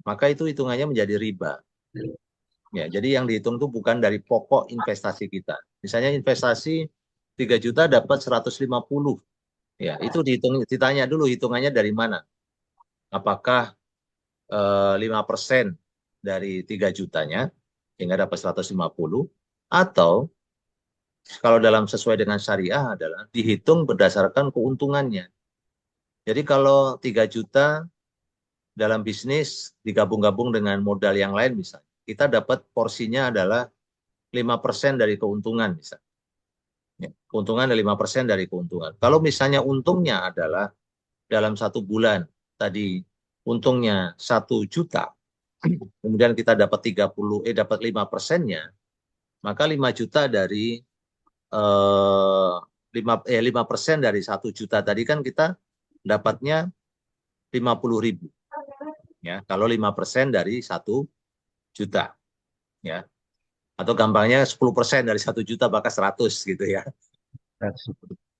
Maka itu hitungannya menjadi riba. Ya, jadi yang dihitung itu bukan dari pokok investasi kita. Misalnya investasi 3 juta dapat 150. Ya, itu ditanya dulu hitungannya dari mana. Apakah 5% dari 3 jutanya sehingga dapat 150, atau kalau dalam sesuai dengan syariah adalah dihitung berdasarkan keuntungannya. Jadi kalau 3 juta dalam bisnis digabung-gabung dengan modal yang lain misalnya, kita dapat porsinya adalah 5% dari keuntungan misalnya. Ya, keuntungan ada 5% dari keuntungan. Kalau misalnya untungnya adalah dalam 1 bulan tadi untungnya 1 juta, kemudian kita dapat 5%-nya, maka 5 juta dari 5% dari 1 juta tadi kan kita dapatnya 50.000. Ya, kalau 5% dari 1 juta. Ya. Atau gampangnya 10% dari 1 juta maka 100 gitu ya.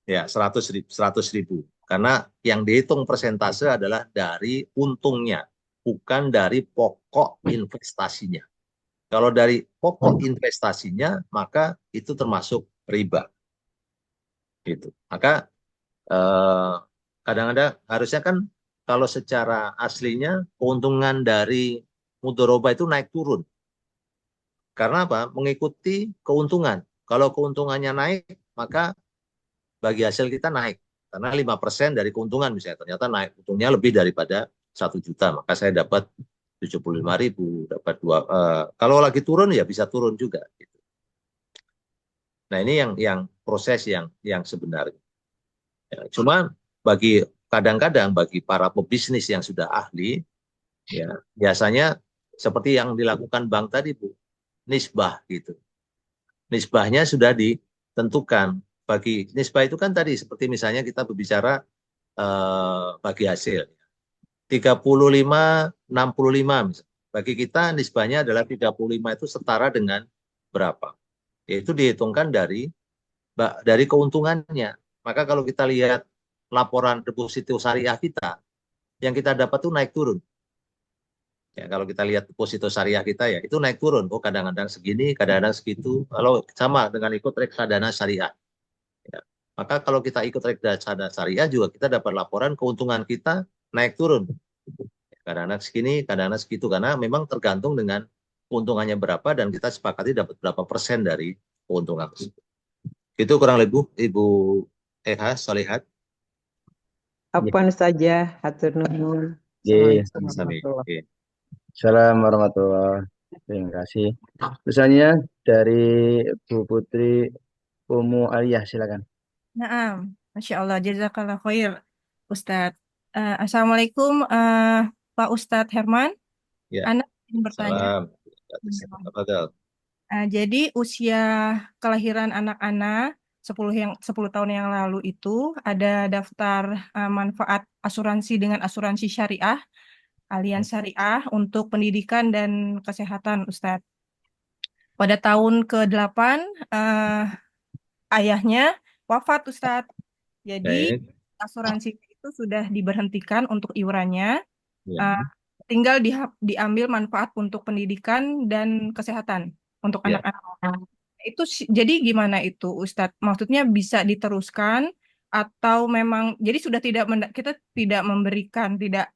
Ya, 100.000. Karena yang dihitung persentase adalah dari untungnya, bukan dari pokok investasinya. Kalau dari pokok investasinya, maka itu termasuk riba. Gitu. Maka kadang-kadang harusnya kan kalau secara aslinya keuntungan dari mudhorobah itu naik turun. Karena apa? Mengikuti keuntungan. Kalau keuntungannya naik, maka bagi hasil kita naik. Karena 5% dari keuntungan misalnya ternyata naik, untungnya lebih daripada 1 juta, maka saya dapat 75.000, dapat 2. Kalau lagi turun ya bisa turun juga. Gitu. Nah ini yang proses yang sebenarnya. Ya, cuma kadang-kadang bagi para pebisnis yang sudah ahli, ya biasanya seperti yang dilakukan bank tadi Bu, nisbah gitu. Nisbahnya sudah ditentukan. Bagi nisbah itu kan tadi seperti misalnya kita berbicara bagi hasil 35-65 misalnya. Bagi kita nisbahnya adalah 35 itu setara dengan berapa? Yaitu dihitungkan dari keuntungannya. Maka kalau kita lihat laporan deposito syariah kita, yang kita dapat tuh naik turun. Ya, kalau kita lihat deposito syariah kita ya, itu naik turun. Oh, kadang-kadang segini, kadang-kadang segitu. Kalau sama dengan ikut reksadana syariah. Ya. Maka kalau kita ikut reksadana syariah juga kita dapat laporan keuntungan kita naik turun. Kadang-kadang segini, kadang-kadang segitu. Karena memang tergantung dengan keuntungannya berapa dan kita sepakati dapat berapa persen dari keuntungan tersebut. Itu kurang lebih Ibu Eha Solihat. Apaan saja, hatur nuhun. Ye, Assalamualaikum Sami. warahmatullahi Oke. Salam warahmatullahi. Terima kasih. Pesannya dari Bu Putri Umu Aliyah, silakan. Naam, Masya Allah, jazakallah khair, Ustadz. Assalamualaikum, Pak Ustadz Herman. Ya. Anak ingin bertanya. Salam. Tafadhal. Jadi usia kelahiran anak-anak 10 tahun yang lalu itu ada daftar manfaat asuransi dengan asuransi syariah, Alians Syariah untuk pendidikan dan kesehatan, Ustadz. Pada tahun ke-8 ayahnya wafat, Ustadz. Jadi Baik. asuransi itu sudah diberhentikan untuk iurannya, Ya. tinggal diambil manfaat untuk pendidikan dan kesehatan untuk Ya. anak-anak. Itu jadi gimana itu, Ustadz? Maksudnya bisa diteruskan atau memang jadi sudah kita tidak memberikan tidak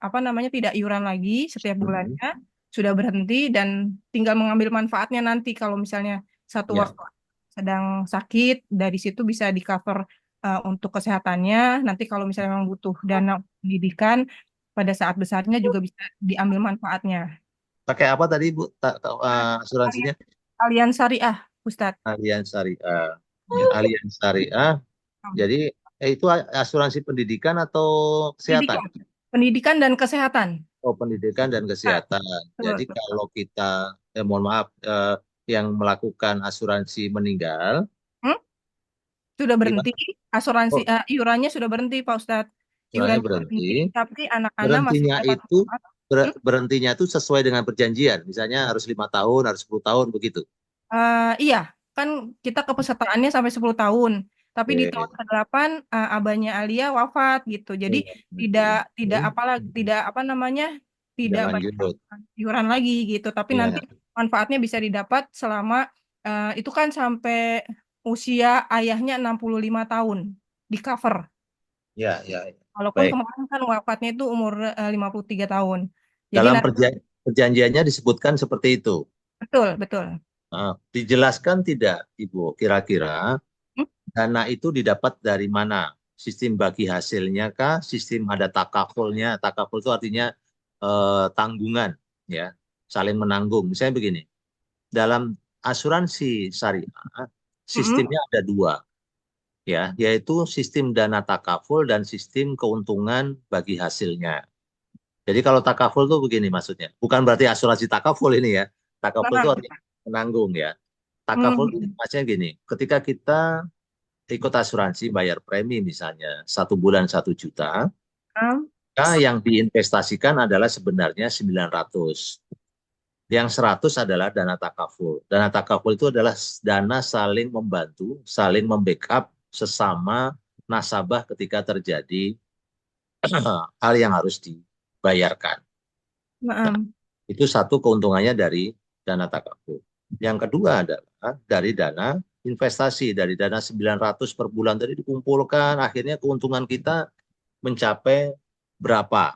iuran lagi setiap bulannya, sudah berhenti dan tinggal mengambil manfaatnya nanti kalau misalnya satu Ya. waktu sedang sakit, dari situ bisa di-cover untuk kesehatannya. Nanti kalau misalnya memang butuh dana pendidikan pada saat besarnya juga bisa diambil manfaatnya. Pakai apa tadi Bu asuransinya? Alians Syariah, Ustadz. Alians Syariah. Ya, Alians Syariah. Jadi itu asuransi pendidikan atau kesehatan? Pendidikan dan kesehatan. Oh, pendidikan dan kesehatan. Jadi kalau kita mohon maaf yang melakukan asuransi meninggal sudah berhenti, asuransi iurannya sudah berhenti, Pak Ustadz. Iurannya berhenti, tapi anak-anak masih berhentinya itu sesuai dengan perjanjian. Misalnya harus 5 tahun, harus 10 tahun begitu. Iya, kan kita kepesertaannya sampai 10 tahun. Tapi di tahun ke-8 abahnya Alia wafat gitu. Jadi tidak banyak iuran lagi gitu. Tapi nanti manfaatnya bisa didapat selama itu kan sampai usia ayahnya 65 tahun di cover. Ya. Walaupun kemarin kan wafatnya itu umur 53 tahun. Jadi dalam perjanjiannya disebutkan seperti itu. Betul. Dijelaskan tidak, Ibu, kira-kira dana itu didapat dari mana? Sistem bagi hasilnya kah? Sistem ada takafulnya? Takaful itu artinya tanggungan, ya, saling menanggung. Misalnya begini, dalam asuransi syariah sistemnya ada 2, ya, yaitu sistem dana takaful dan sistem keuntungan bagi hasilnya. Jadi kalau takaful itu begini maksudnya, bukan berarti asuransi takaful ini ya. Takaful itu artinya menanggung ya. Takaful itu maksudnya gini, ketika kita ikut asuransi bayar premi misalnya 1 bulan 1 juta, yang diinvestasikan adalah sebenarnya 900. Yang 100 adalah dana takaful. Dana takaful itu adalah dana saling membantu, saling membackup sesama nasabah ketika terjadi hal yang harus dibayarkan. Nah, itu satu keuntungannya dari dana takaful. Yang kedua adalah dari dana investasi, dari dana 900 per bulan tadi dikumpulkan, akhirnya keuntungan kita mencapai berapa.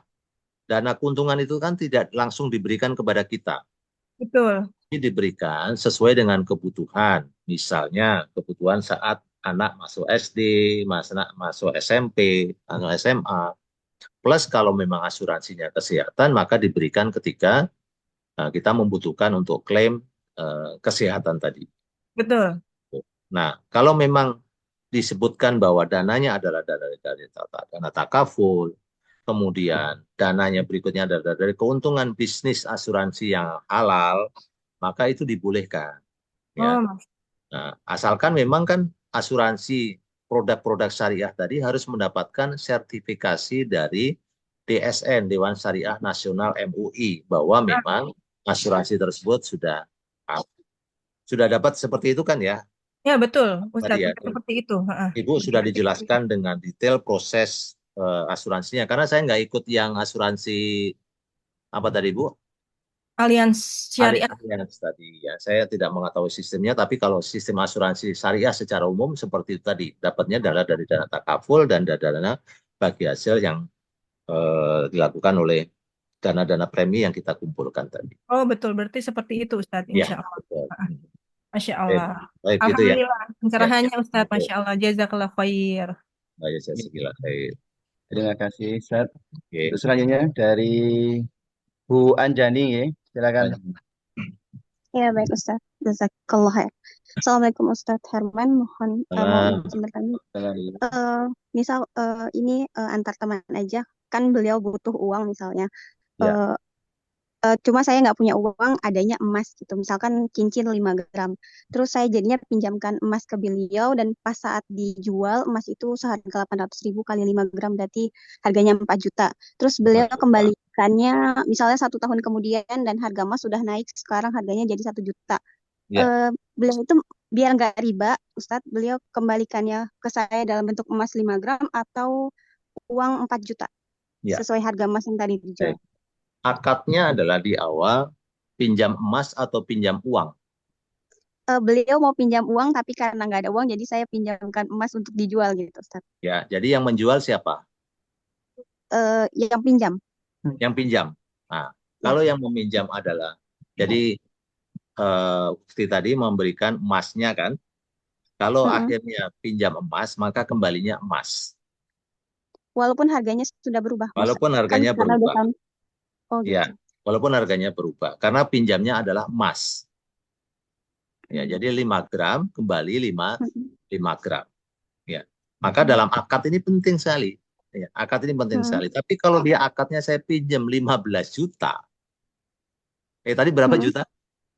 Dana keuntungan itu kan tidak langsung diberikan kepada kita. Betul. Ini diberikan sesuai dengan kebutuhan. Misalnya kebutuhan saat anak masuk SD, anak masuk SMP, atau SMA. Plus kalau memang asuransinya kesehatan, maka diberikan ketika kita membutuhkan untuk klaim kesehatan tadi. Betul. Nah, kalau memang disebutkan bahwa dananya adalah dana takaful, kemudian dananya berikutnya adalah dari keuntungan bisnis asuransi yang halal, maka itu dibolehkan. Ya. Nah, asalkan memang kan asuransi produk-produk syariah tadi harus mendapatkan sertifikasi dari DSN, Dewan Syariah Nasional MUI, bahwa memang asuransi tersebut sudah dapat seperti itu kan ya? Ya betul, Ustaz, ya, seperti itu. Ibu sudah dijelaskan dengan detail proses asuransinya, karena saya nggak ikut yang asuransi apa tadi Bu? Alians Syariah. Alians tadi ya, saya tidak mengetahui sistemnya, tapi kalau sistem asuransi syariah secara umum seperti itu tadi, dapatnya adalah dari dana takaful dan dana bagi hasil yang dilakukan oleh dana-dana premi yang kita kumpulkan tadi. Oh, betul. Berarti seperti itu, Ustadz, Ya, insya Allah. betul. Masya Baik, Allah. baik gitu ya. Alhamdulillah, pencerahannya Ustadz, Oke. Masya Allah. Jazakallah khair. Baik, saya segila khair. Terima kasih Ustaz. Oke. Untuk selanjutnya dari Bu Anjani ya. Silakan. Ya, baik Ustadz. Jazakallah khair. Assalamualaikum Ustadz Herman. Mohon mau izin bertanya. Misal ini antar teman aja. Kan beliau butuh uang misalnya. Ya. Cuma saya nggak punya uang, adanya emas gitu. Misalkan cincin 5 gram. Terus saya jadinya pinjamkan emas ke beliau dan pas saat dijual emas itu seharga 800.000 kali 5 gram berarti harganya 4 juta. Terus beliau kembalikannya misalnya 1 tahun kemudian dan harga emas sudah naik sekarang harganya jadi 1 juta. Ya. Beliau itu biar nggak riba, Ustadz, beliau kembalikannya ke saya dalam bentuk emas 5 gram atau uang 4 juta. Ya. Sesuai harga emas yang tadi dijual. Akadnya adalah di awal pinjam emas atau pinjam uang. Beliau mau pinjam uang tapi karena nggak ada uang jadi saya pinjamkan emas untuk dijual gitu, Ustaz. Ya, jadi yang menjual siapa? Yang pinjam. Yang pinjam. Nah, kalau yang meminjam adalah jadi Ukti tadi memberikan emasnya kan. Kalau akhirnya pinjam emas maka kembalinya emas. Walaupun harganya sudah berubah. Walaupun harganya berubah. Oh, gitu. Ya, walaupun harganya berubah karena pinjamnya adalah emas. Ya, jadi 5 gram kembali 5 gram. Ya. Maka dalam akad ini penting sekali. Ya, akad ini penting sekali. Tapi kalau dia akadnya saya pinjam 15 juta. Tadi berapa juta?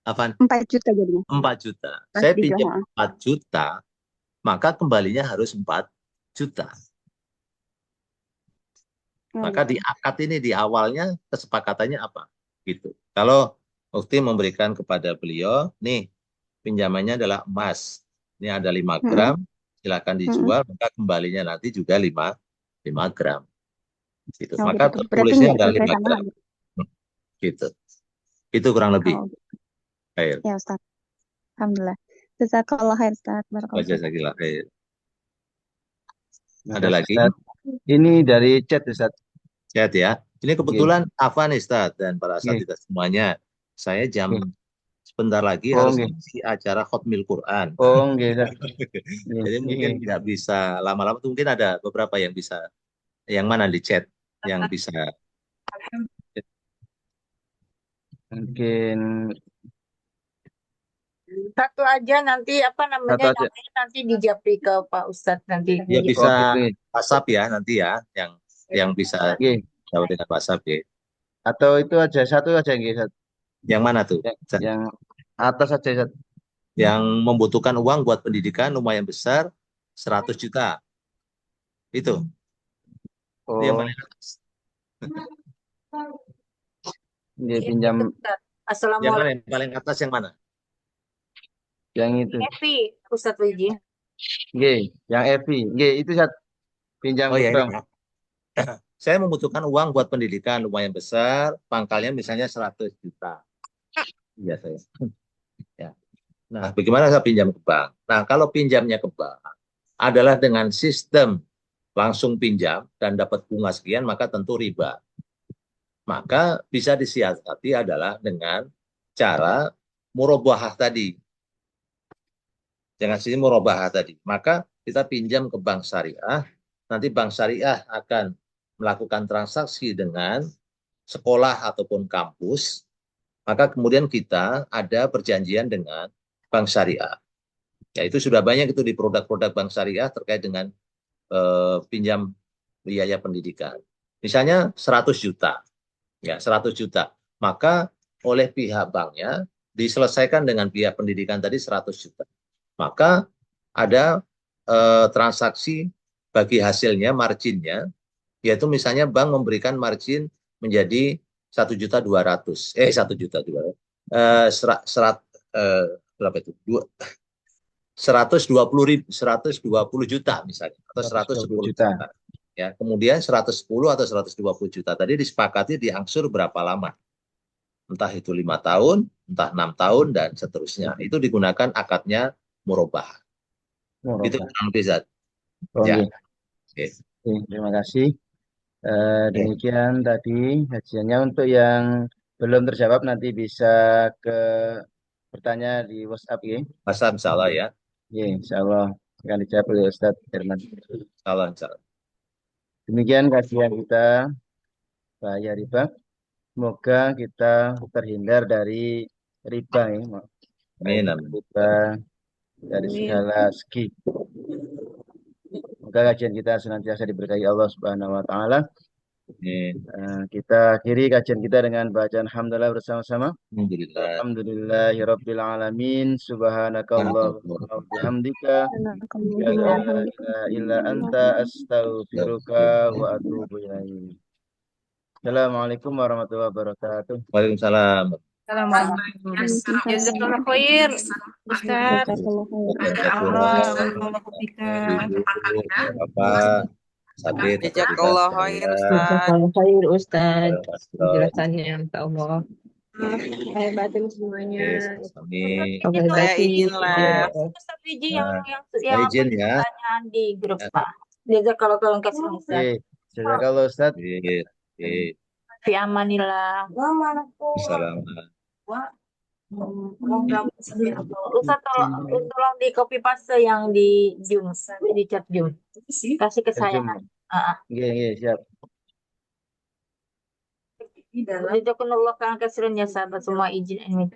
Afan? 4 juta jadinya. 4 juta. Saya pinjam 4 juta, maka kembalinya harus 4 juta. Maka di akad ini di awalnya kesepakatannya apa? Gitu. Kalau Ukti memberikan kepada beliau, nih pinjamannya adalah emas. Ini ada 5 gram, silakan dijual, maka kembalinya nanti juga 5 gram. Gitu. Maka tertulisnya adalah 5 gram. Gitu. Itu kurang lebih. Khair. Ya, Ustaz. Alhamdulillah. Jazakallah khair, Ustaz. Jazakallah khair. Ada lagi? Ini dari chat, Ustaz. Chat ya. Ini kebetulan Afan Ustaz dan para asatidzah semuanya. Saya sebentar lagi harus mengisi acara Khotmil Quran. Jadi mungkin tidak bisa lama-lama. Mungkin ada beberapa yang bisa. Yang mana di chat yang bisa. Mungkin satu aja nanti namanya nanti dijapri ke Pak Ustadz nanti. Ya bisa WhatsApp ya nanti ya yang bisa jawab dengan WhatsApp ya. Atau itu aja satu aja gitu. Yang mana tuh? Yang atas aja. Yang membutuhkan uang buat pendidikan lumayan besar 100 juta. Itu. Yang paling atas. Dia pinjam. Assalamualaikum. Yang paling atas yang mana? Yang itu. Evi, Ustadz Wiji. Yang Evi. itu Ustadz pinjam bank. Saya membutuhkan uang buat pendidikan lumayan besar, pangkalnya misalnya 100 juta. Iya saya. Ya. Nah, bagaimana saya pinjam ke bank? Nah, kalau pinjamnya ke bank adalah dengan sistem langsung pinjam dan dapat bunga sekian, maka tentu riba. Maka bisa disiasati adalah dengan cara murabahah tadi. Dengan sisi murabahah tadi. Maka kita pinjam ke bank syariah, nanti bank syariah akan melakukan transaksi dengan sekolah ataupun kampus, maka kemudian kita ada perjanjian dengan bank syariah. Ya, itu sudah banyak itu di produk-produk bank syariah terkait dengan pinjam biaya pendidikan. Misalnya 100 juta. Ya, 100 juta. Maka oleh pihak banknya diselesaikan dengan biaya pendidikan tadi 100 juta. Maka ada transaksi bagi hasilnya, marginnya, yaitu misalnya bank memberikan margin menjadi 1.200.000. 1.200.000. Berapa itu? 120 juta misalnya, atau 110 juta. Ya, kemudian 110 atau 120 juta tadi disepakati diangsur berapa lama? Entah itu 5 tahun, entah 6 tahun, dan seterusnya. Itu digunakan akadnya murabahah. Itu kurang lebih, Zat. Ya. Terima kasih. Demikian tadi kajiannya. Untuk yang belum terjawab nanti bisa ke bertanya di WhatsApp ya. Masa insyaallah ya. Ya, insya Allah akan dijawab oleh Ustadz Herman. Insyaallah, insyaallah. Demikian kajian kita bahaya riba. Semoga kita terhindar dari riba ya. Amin, amin. Riba dari segala segi. Semoga kajian kita senantiasa diberkahi Allah Subhanahu wa taala. Amin. Kita akhiri kajian kita dengan bacaan hamdalah bersama-sama. Alhamdulillah. Alhamdulillahirabbil alamin. Subhanakallahumma wa bihamdika asyhadu an la ilaha illa anta astaghfiruka wa atubu ilaik. Assalamualaikum warahmatullahi wabarakatuh. Waalaikumsalam. Assalamualaikum. Jazakallah khair, Ustaz. Bapak sakit. Jazakallah khair, Ustaz. Jazakallah khair, Ustaz. Astagfirullah. Penjelasannya, Insya Allah. Saya batin semuanya. Amin. Oke, Saya izin lah. Ustaz Wiji yang Saya izin ya. pertanyaan di grup, Pak. Jazakallah kalau kasih Ustaz. Oke, jazakallah Ustaz. Oke. Fi amanillah. Assalamualaikum. Ustaz tolong di copy paste yang di Zoom, di chat Zoom. Kasih ke saya. Oke, siap. Jazakumullah khairan kasiran ya sahabat semua, izin